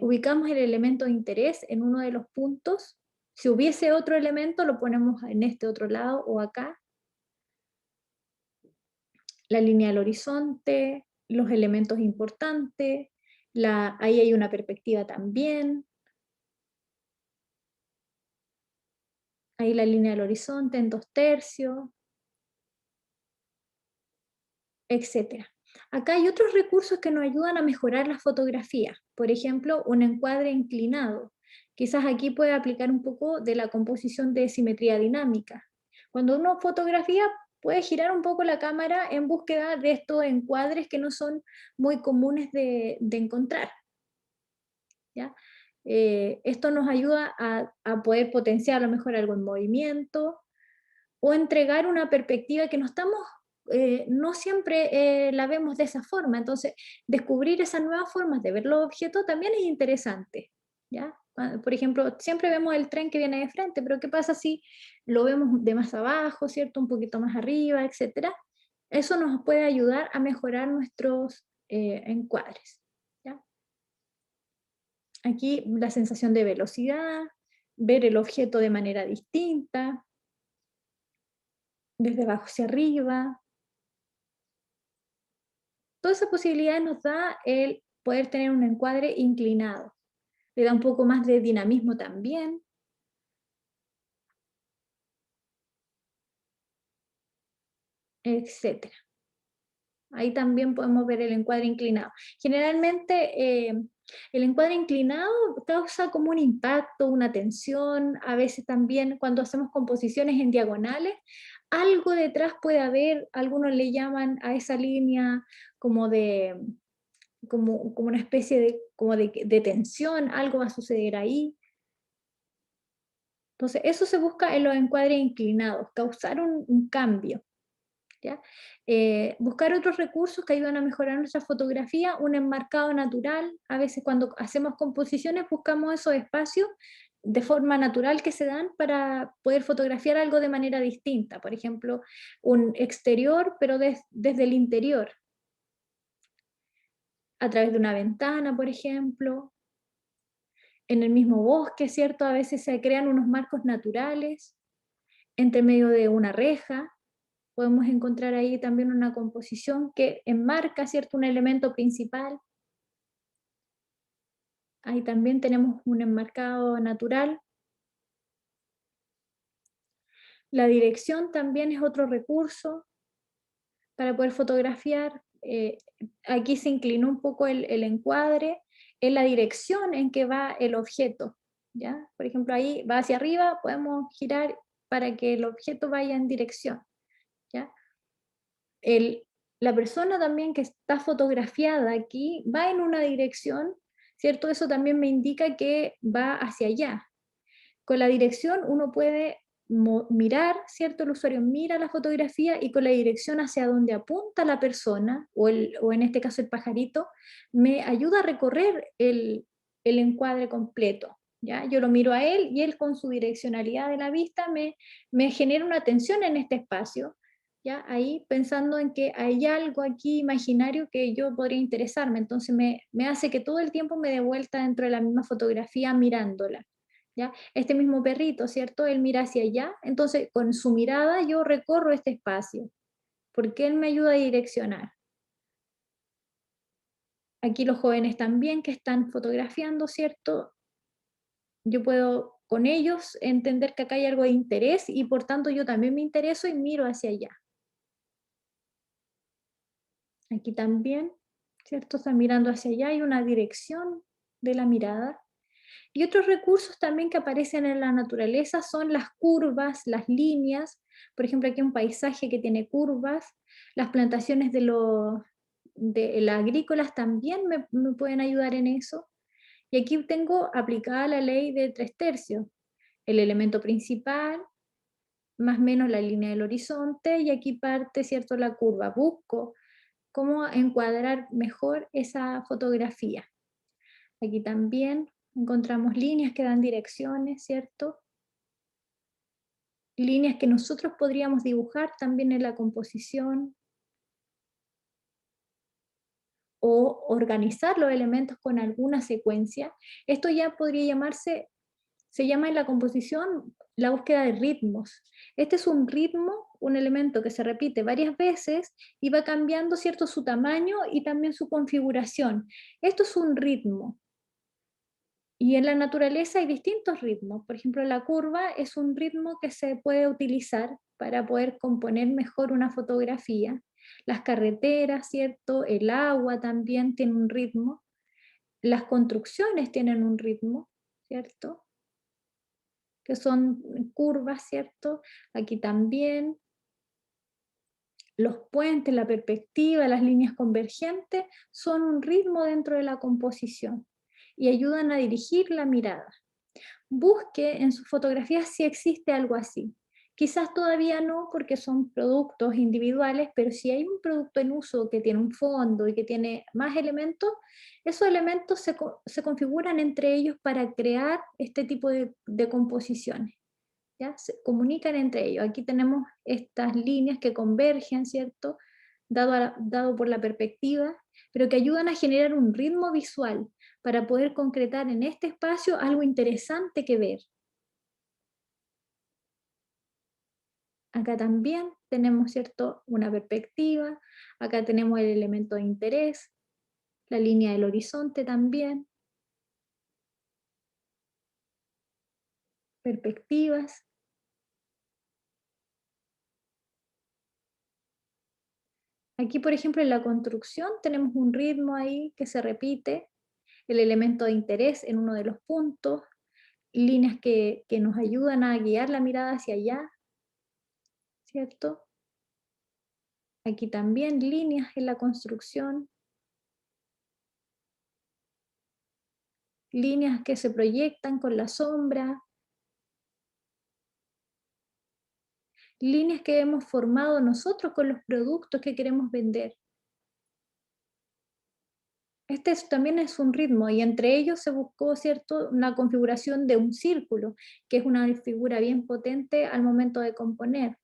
Ubicamos el elemento de interés en uno de los puntos. Si hubiese otro elemento, lo ponemos en este otro lado o acá. La línea del horizonte, los elementos importantes, ahí hay una perspectiva también. Ahí la línea del horizonte en 2/3, etcétera. Acá hay otros recursos que nos ayudan a mejorar la fotografía. Por ejemplo, un encuadre inclinado. Quizás aquí puede aplicar un poco de la composición de simetría dinámica. Cuando uno fotografía, puede girar un poco la cámara en búsqueda de estos encuadres que no son muy comunes de encontrar, ¿ya? Esto nos ayuda a poder potenciar a lo mejor algo en movimiento o entregar una perspectiva que no estamos, no siempre la vemos de esa forma. Entonces, descubrir esas nuevas formas de ver los objetos también es interesante, ¿ya? Por ejemplo, siempre vemos el tren que viene de frente, pero ¿qué pasa si lo vemos de más abajo, ¿cierto? Un poquito más arriba, etcétera. Eso nos puede ayudar a mejorar nuestros encuadres, ¿ya? Aquí la sensación de velocidad, ver el objeto de manera distinta, desde abajo hacia arriba. Todas esas posibilidades nos da el poder tener un encuadre inclinado. Le da un poco más de dinamismo también, etcétera. Ahí también podemos ver el encuadre inclinado. Generalmente el encuadre inclinado causa como un impacto, una tensión, a veces también cuando hacemos composiciones en diagonales, algo detrás puede haber, algunos le llaman a esa línea como de, como una especie de, como de tensión, algo va a suceder ahí. Entonces eso se busca en los encuadres inclinados, causar un cambio. ¿Ya? Buscar otros recursos que ayudan a mejorar nuestra fotografía, un enmarcado natural, a veces cuando hacemos composiciones buscamos esos espacios de forma natural que se dan para poder fotografiar algo de manera distinta, por ejemplo, un exterior pero desde el interior, a través de una ventana, por ejemplo, en el mismo bosque, ¿cierto? A veces se crean unos marcos naturales entre medio de una reja. Podemos encontrar ahí también una composición que enmarca, ¿cierto?, un elemento principal. Ahí también tenemos un enmarcado natural. La dirección también es otro recurso para poder fotografiar. Aquí se inclinó un poco el encuadre en la dirección en que va el objeto, ¿ya? Por ejemplo, ahí va hacia arriba, podemos girar para que el objeto vaya en dirección, ¿ya? La persona también que está fotografiada aquí va en una dirección, ¿cierto? Eso también me indica que va hacia allá. Con la dirección uno puede mirar, ¿cierto? El usuario mira la fotografía y con la dirección hacia donde apunta la persona, o en este caso el pajarito, me ayuda a recorrer el encuadre completo. ¿Ya? Yo lo miro a él y él con su direccionalidad de la vista me genera una atención en este espacio, ¿ya? Ahí pensando en que hay algo aquí imaginario que yo podría interesarme, entonces me hace que todo el tiempo me dé vuelta dentro de la misma fotografía mirándola. ¿Ya? Este mismo perrito, ¿cierto? Él mira hacia allá, entonces con su mirada yo recorro este espacio, porque él me ayuda a direccionar. Aquí los jóvenes también que están fotografiando, ¿cierto? Yo puedo con ellos entender que acá hay algo de interés y por tanto yo también me intereso y miro hacia allá. Aquí también, ¿cierto? Está mirando hacia allá, hay una dirección de la mirada. Y otros recursos también que aparecen en la naturaleza son las curvas, las líneas. Por ejemplo, aquí hay un paisaje que tiene curvas. Las plantaciones de las agrícolas también me pueden ayudar en eso. Y aquí tengo aplicada la ley de 3/3. El elemento principal, más o menos la línea del horizonte, y aquí parte, ¿cierto?, la curva. Busco cómo encuadrar mejor esa fotografía. Aquí también encontramos líneas que dan direcciones, ¿cierto? Líneas que nosotros podríamos dibujar también en la composición o organizar los elementos con alguna secuencia. Esto ya podría llamarse, se llama en la composición la búsqueda de ritmos. Este es un ritmo, un elemento que se repite varias veces y va cambiando, ¿cierto?, su tamaño y también su configuración. Esto es un ritmo. Y en la naturaleza hay distintos ritmos. Por ejemplo, la curva es un ritmo que se puede utilizar para poder componer mejor una fotografía. Las carreteras, ¿cierto? El agua también tiene un ritmo. Las construcciones tienen un ritmo, ¿cierto? Que son curvas, ¿cierto? Aquí también. los puentes, la perspectiva, las líneas convergentes son un ritmo dentro de la composición y ayudan a dirigir la mirada. Busque en sus fotografías si existe algo así. Quizás todavía no porque son productos individuales, pero si hay un producto en uso que tiene un fondo y que tiene más elementos, esos elementos se configuran entre ellos para crear este tipo de composiciones. ¿Ya? Se comunican entre ellos. Aquí tenemos estas líneas que convergen, ¿cierto? Dado por la perspectiva, pero que ayudan a generar un ritmo visual para poder concretar en este espacio algo interesante que ver. Acá también tenemos, ¿cierto?, una perspectiva, acá tenemos el elemento de interés, la línea del horizonte también, perspectivas. Aquí, por ejemplo, en la construcción tenemos un ritmo ahí que se repite, el elemento de interés en uno de los puntos, líneas que nos ayudan a guiar la mirada hacia allá, ¿cierto? Aquí también líneas en la construcción, líneas que se proyectan con la sombra, líneas que hemos formado nosotros con los productos que queremos vender. También es un ritmo y entre ellos se buscó, ¿cierto?, una configuración de un círculo, que es una figura bien potente al momento de componer.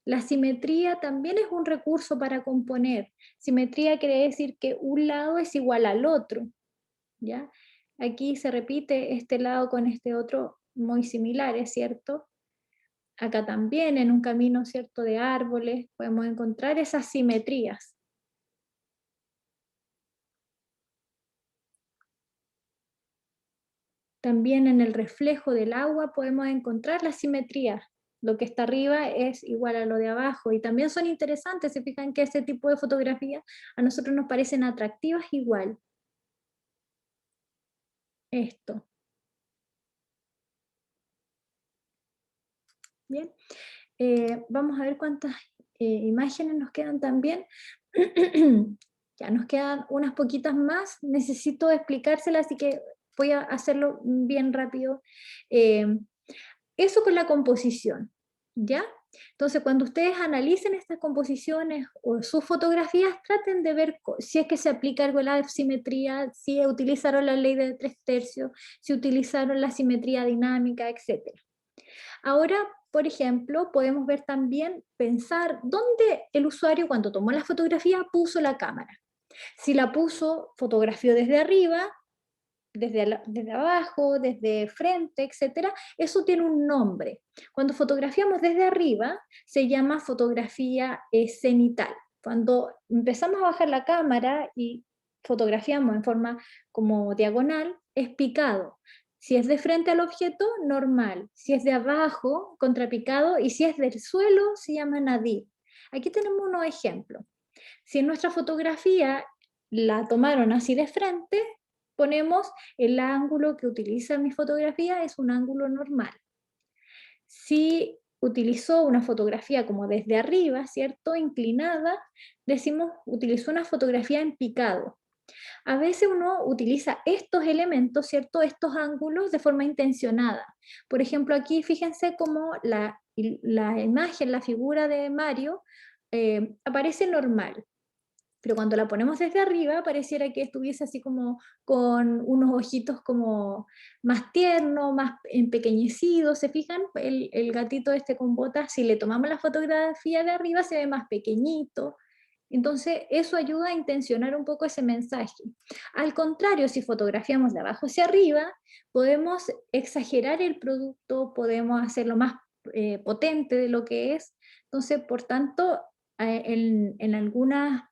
La simetría también es un recurso para componer. Simetría quiere decir que un lado es igual al otro, ¿ya? Aquí se repite este lado con este otro muy similares, ¿cierto? Acá también en un camino, ¿cierto?, de árboles podemos encontrar esas simetrías. También en el reflejo del agua podemos encontrar la simetría. Lo que está arriba es igual a lo de abajo y también son interesantes, se fijan que ese tipo de fotografías a nosotros nos parecen atractivas igual. Esto. Bien, vamos a ver cuántas imágenes nos quedan también. Ya nos quedan unas poquitas más, necesito explicárselas, así que voy a hacerlo bien rápido. Eh, Eso con la composición, ¿ya? Entonces, cuando ustedes analicen estas composiciones o sus fotografías, traten de ver si es que se aplica algo a la simetría, si utilizaron la ley de 3/3, si utilizaron la simetría dinámica, etc. Ahora, por ejemplo, podemos ver también, pensar dónde el usuario cuando tomó la fotografía puso la cámara. Si la puso, fotografió desde arriba, desde abajo, desde frente, etcétera, eso tiene un nombre. Cuando fotografiamos desde arriba, se llama fotografía cenital. Cuando empezamos a bajar la cámara y fotografiamos en forma como diagonal, es picado. Si es de frente al objeto, normal. Si es de abajo, contrapicado. Y si es del suelo, se llama nadir. Aquí tenemos unos ejemplos. Si en nuestra fotografía la tomaron así de frente, ponemos el ángulo que utiliza mi fotografía es un ángulo normal. Si utilizó una fotografía como desde arriba, ¿cierto?, inclinada, decimos utilizó una fotografía en picado. A veces uno utiliza estos elementos, ¿cierto?, estos ángulos de forma intencionada. Por ejemplo, aquí fíjense cómo la imagen, la figura de Mario, aparece normal. Pero cuando la ponemos desde arriba, pareciera que estuviese así como con unos ojitos como más tiernos, más empequeñecidos. ¿Se fijan? El gatito este con botas, si le tomamos la fotografía de arriba, se ve más pequeñito. Entonces, eso ayuda a intencionar un poco ese mensaje. Al contrario, si fotografiamos de abajo hacia arriba, podemos exagerar el producto, podemos hacerlo más potente de lo que es. Entonces, por tanto, en algunas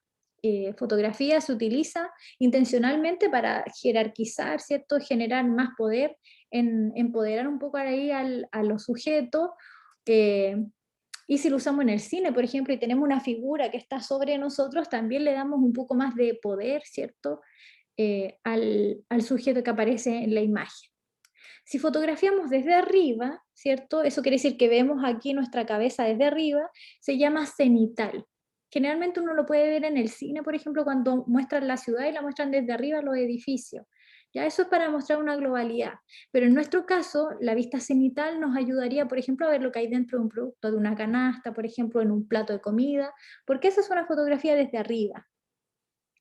fotografía se utiliza intencionalmente para jerarquizar, ¿cierto? Generar más poder, empoderar un poco ahí a los sujetos. Y si lo usamos en el cine, por ejemplo, y tenemos una figura que está sobre nosotros, también le damos un poco más de poder, ¿cierto? Al sujeto que aparece en la imagen. Si fotografiamos desde arriba, ¿cierto? Eso quiere decir que vemos aquí nuestra cabeza desde arriba, se llama cenital. Generalmente uno lo puede ver en el cine, por ejemplo, cuando muestran la ciudad y la muestran desde arriba los edificios. Ya eso es para mostrar una globalidad. Pero en nuestro caso, la vista cenital nos ayudaría, por ejemplo, a ver lo que hay dentro de un producto, de una canasta, por ejemplo, en un plato de comida, porque esa es una fotografía desde arriba.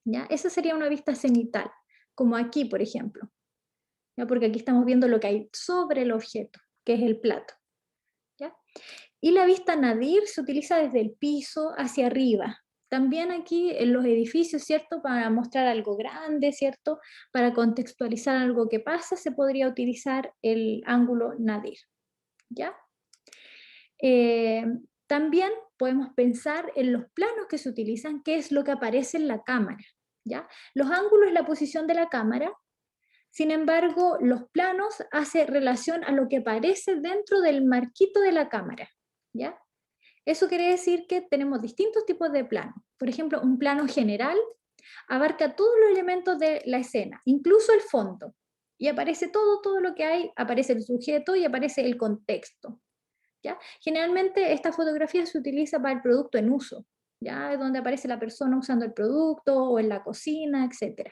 ¿Ya? Esa sería una vista cenital, como aquí, por ejemplo. ¿Ya? Porque aquí estamos viendo lo que hay sobre el objeto, que es el plato. ¿Ya? Y la vista nadir se utiliza desde el piso hacia arriba. También aquí en los edificios, ¿cierto? Para mostrar algo grande, ¿cierto? Para contextualizar algo que pasa, se podría utilizar el ángulo nadir, ¿ya? Eh, También podemos pensar en los planos que se utilizan, qué es lo que aparece en la cámara, ¿ya? Los ángulos es la posición de la cámara, sin embargo, los planos hacen relación a lo que aparece dentro del marquito de la cámara, ¿ya? Eso quiere decir que tenemos distintos tipos de planos. Por ejemplo, un plano general abarca todos los elementos de la escena, incluso el fondo, y aparece todo lo que hay, aparece el sujeto y aparece el contexto, ¿ya? Generalmente esta fotografía se utiliza para el producto en uso, ¿ya? Donde aparece la persona usando el producto o en la cocina, etc.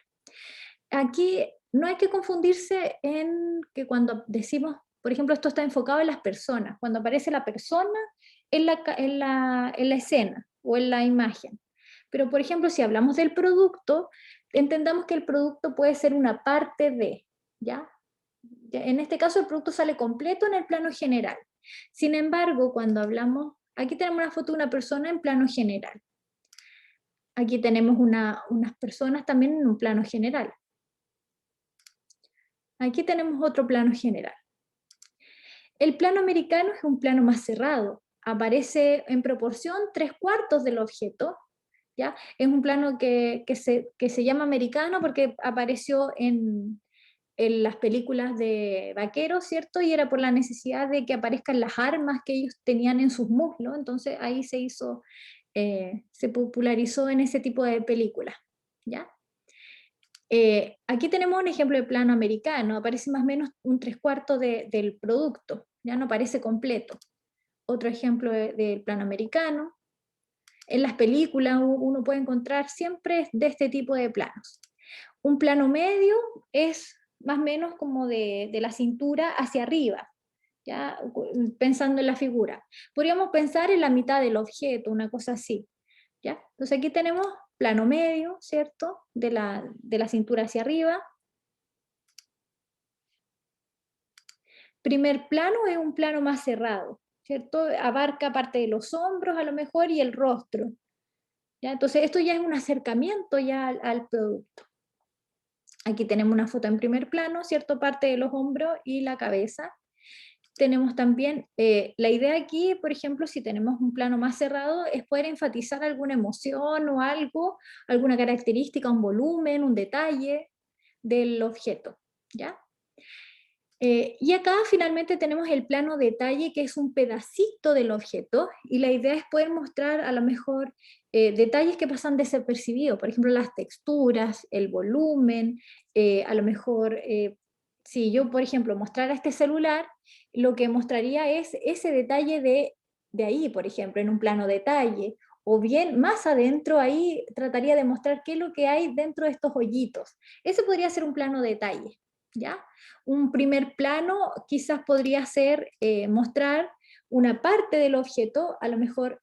Aquí no hay que confundirse en que cuando decimos, por ejemplo, esto está enfocado en las personas, cuando aparece la persona en la escena o en la imagen. Pero, por ejemplo, si hablamos del producto, entendamos que el producto puede ser una parte de, ¿ya? En este caso, el producto sale completo en el plano general. Sin embargo, cuando hablamos, aquí tenemos una foto de una persona en plano general. Aquí tenemos unas personas también en un plano general. Aquí tenemos otro plano general. El plano americano es un plano más cerrado. Aparece en proporción 3/4 del objeto. ¿Ya? Es un plano que se llama americano porque apareció en las películas de vaqueros, ¿cierto? Y era por la necesidad de que aparezcan las armas que ellos tenían en sus muslos. Entonces ahí se popularizó en ese tipo de películas. ¿Ya? Aquí tenemos un ejemplo de plano americano, aparece más o menos un 3/4 del producto, ya no aparece completo. Otro ejemplo del plano americano. En las películas uno puede encontrar siempre de este tipo de planos. Un plano medio es más o menos como de la cintura hacia arriba, ¿ya? Pensando en la figura. Podríamos pensar en la mitad del objeto, una cosa así. ¿Ya? Entonces aquí tenemos plano medio, ¿cierto? De la cintura hacia arriba. Primer plano es un plano más cerrado, ¿cierto? Abarca parte de los hombros a lo mejor y el rostro. ¿Ya? Entonces esto ya es un acercamiento ya al producto. Aquí tenemos una foto en primer plano, ¿cierto? Parte de los hombros y la cabeza. Tenemos también, la idea aquí, por ejemplo, si tenemos un plano más cerrado, es poder enfatizar alguna emoción o algo, alguna característica, un volumen, un detalle del objeto, ¿ya? Y acá finalmente tenemos el plano detalle, que es un pedacito del objeto, y la idea es poder mostrar a lo mejor detalles que pasan desapercibidos, por ejemplo, las texturas, el volumen, a lo mejor, si yo, por ejemplo, mostrara este celular, lo que mostraría es ese detalle de ahí, por ejemplo, en un plano detalle, o bien más adentro ahí trataría de mostrar qué es lo que hay dentro de estos hoyitos. Ese podría ser un plano detalle, ¿ya? Un primer plano quizás podría ser mostrar una parte del objeto, a lo mejor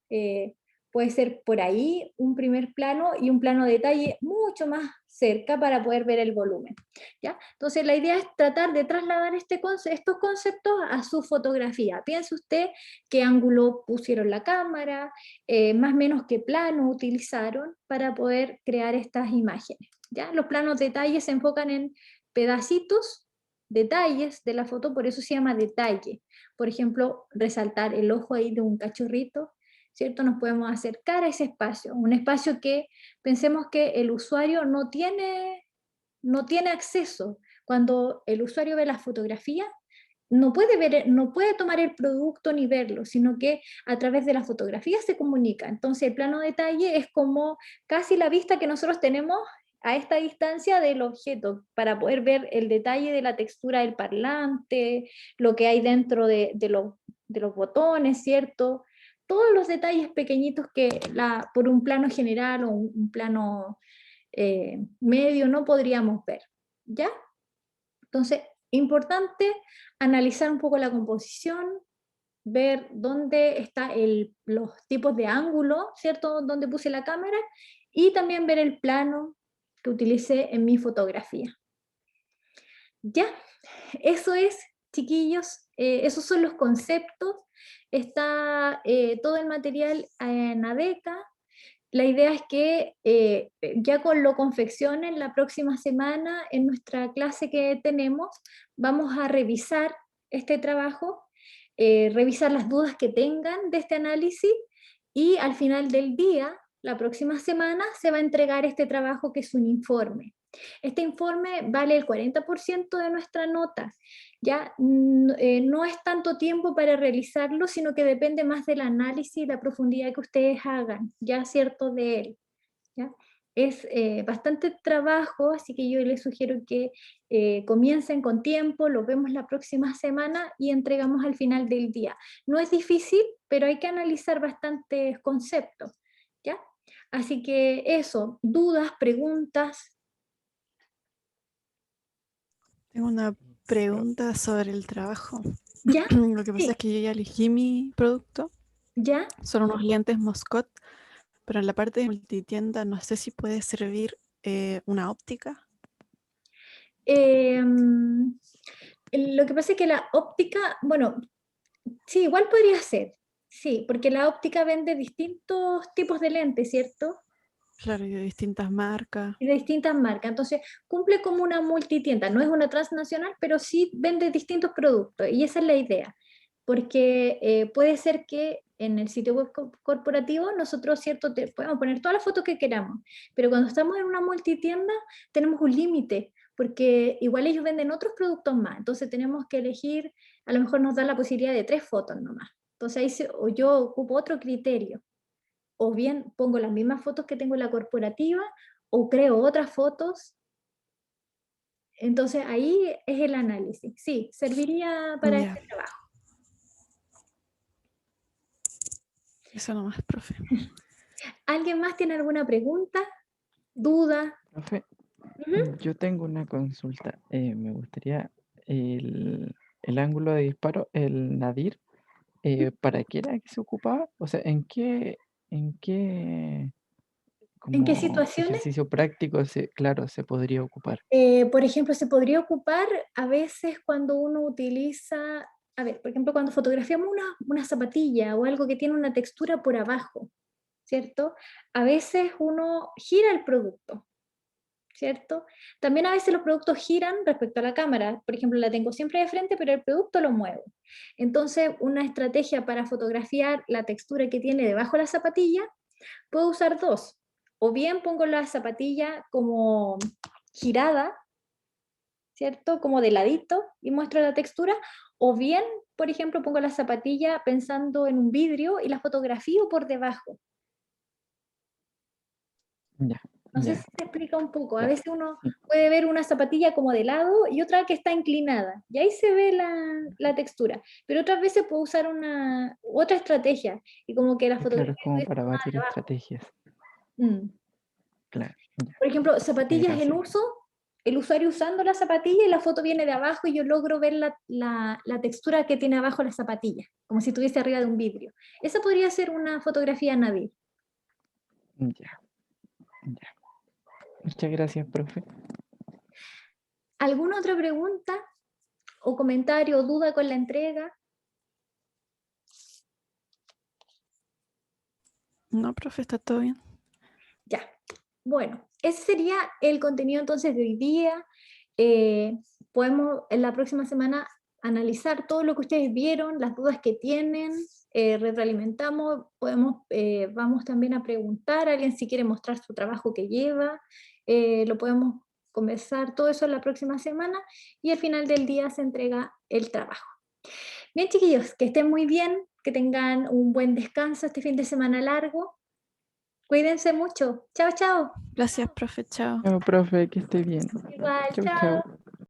puede ser por ahí un primer plano y un plano de detalle mucho más cerca para poder ver el volumen, ¿ya? Entonces la idea es tratar de trasladar estos conceptos a su fotografía. Piense usted qué ángulo pusieron la cámara, más o menos qué plano utilizaron para poder crear estas imágenes, ¿ya? Los planos detalles se enfocan en pedacitos, detalles de la foto, por eso se llama detalle. Por ejemplo, resaltar el ojo ahí de un cachorrito, ¿cierto? Nos podemos acercar a ese espacio, un espacio que pensemos que el usuario no tiene acceso. Cuando el usuario ve la fotografía, no puede tomar el producto ni verlo, sino que a través de la fotografía se comunica. Entonces el plano detalle es como casi la vista que nosotros tenemos a esta distancia del objeto, para poder ver el detalle de la textura del parlante, lo que hay dentro de los botones, ¿cierto? todos los detalles pequeñitos que por un plano general o un plano medio no podríamos ver, ¿ya? Entonces, importante analizar un poco la composición, ver dónde están los tipos de ángulo, ¿cierto? Dónde puse la cámara, y también ver el plano que utilicé en mi fotografía. Ya, eso es, chiquillos, esos son los conceptos. Está todo el material en ADECA. La idea es que ya lo confeccionen la próxima semana en nuestra clase que tenemos. Vamos a revisar este trabajo, revisar las dudas que tengan de este análisis, y al final del día, la próxima semana, se va a entregar este trabajo, que es un informe. Este informe vale el 40% de nuestra nota. Ya no es tanto tiempo para realizarlo, sino que depende más del análisis y la profundidad que ustedes hagan, ya cierto de él. ¿Ya? Es bastante trabajo, así que yo les sugiero que comiencen con tiempo, lo vemos la próxima semana y entregamos al final del día. No es difícil, pero hay que analizar bastantes conceptos, ¿ya? Así que eso, dudas, preguntas. Tengo una pregunta sobre el trabajo. ¿Ya? Lo que pasa Sí, es que yo ya elegí mi producto. ¿ya? Son unos lentes Moscot, pero en la parte de multitienda no sé si puede servir una óptica. Lo que pasa es que la óptica, bueno, sí, igual podría ser, sí, porque la óptica vende distintos tipos de lentes, ¿cierto? Claro, y de distintas marcas. Y de distintas marcas, entonces cumple como una multitienda, no es una transnacional, pero sí vende distintos productos, y esa es la idea, porque puede ser que en el sitio web corporativo nosotros, ¿cierto?, podemos poner todas las fotos que queramos, pero cuando estamos en una multitienda tenemos un límite, porque igual ellos venden otros productos más, entonces tenemos que elegir, a lo mejor nos dan la posibilidad de 3 fotos nomás, entonces ahí o yo ocupo otro criterio, o bien pongo las mismas fotos que tengo en la corporativa, o creo otras fotos. Entonces ahí es el análisis. Sí, serviría para Ya, este trabajo. eso nomás, profe. ¿Alguien más tiene alguna pregunta, duda? Profe, Ujú. yo tengo una consulta. Me gustaría el ángulo de disparo, el nadir, ¿para qué era que se ocupaba? O sea, ¿en qué ¿En qué como situaciones? ejercicio práctico claro, se podría ocupar? Por ejemplo, se podría ocupar a veces cuando uno utiliza, a ver, por ejemplo, cuando fotografiamos una zapatilla o algo que tiene una textura por abajo, ¿cierto? A veces uno gira el producto, ¿cierto? También a veces los productos giran respecto a la cámara. Por ejemplo, la tengo siempre de frente, pero el producto lo muevo. Entonces, una estrategia para fotografiar la textura que tiene debajo de la zapatilla, puedo usar dos. O bien pongo la zapatilla como girada, ¿cierto? Como de ladito y muestro la textura. O bien, por ejemplo, pongo la zapatilla pensando en un vidrio y la fotografío por debajo. Ya, No sé ya, si se explica un poco. A ya. veces uno Sí, puede ver una zapatilla como de lado y otra que está inclinada. Y ahí se ve la textura. Pero otras veces puedo usar otra estrategia. Y como que la sí, claro, es fotografía como estuviese para tomada varias de abajo. estrategias. Mm. Claro, ya, Por ejemplo, me zapatillas en cansé. uso, el usuario usando la zapatilla y la foto viene de abajo y yo logro ver la textura que tiene abajo la zapatilla, como si estuviese arriba de un vidrio. Esa podría ser una fotografía nadir. Ya, ya. Muchas gracias, profe. ¿Alguna otra pregunta o comentario o duda con la entrega? No, profe, está todo bien. Ya. Bueno, ese sería el contenido entonces de hoy día. Podemos en la próxima semana analizar todo lo que ustedes vieron, las dudas que tienen, retroalimentamos, vamos también a preguntar a alguien si quiere mostrar su trabajo que lleva, lo podemos conversar todo eso la próxima semana y al final del día se entrega el trabajo. Bien, chiquillos, que estén muy bien, que tengan un buen descanso este fin de semana largo. Cuídense mucho. Chao, chao. Gracias, profe, chao. Chao, profe, que esté bien. Igual, Chau, chau. chao.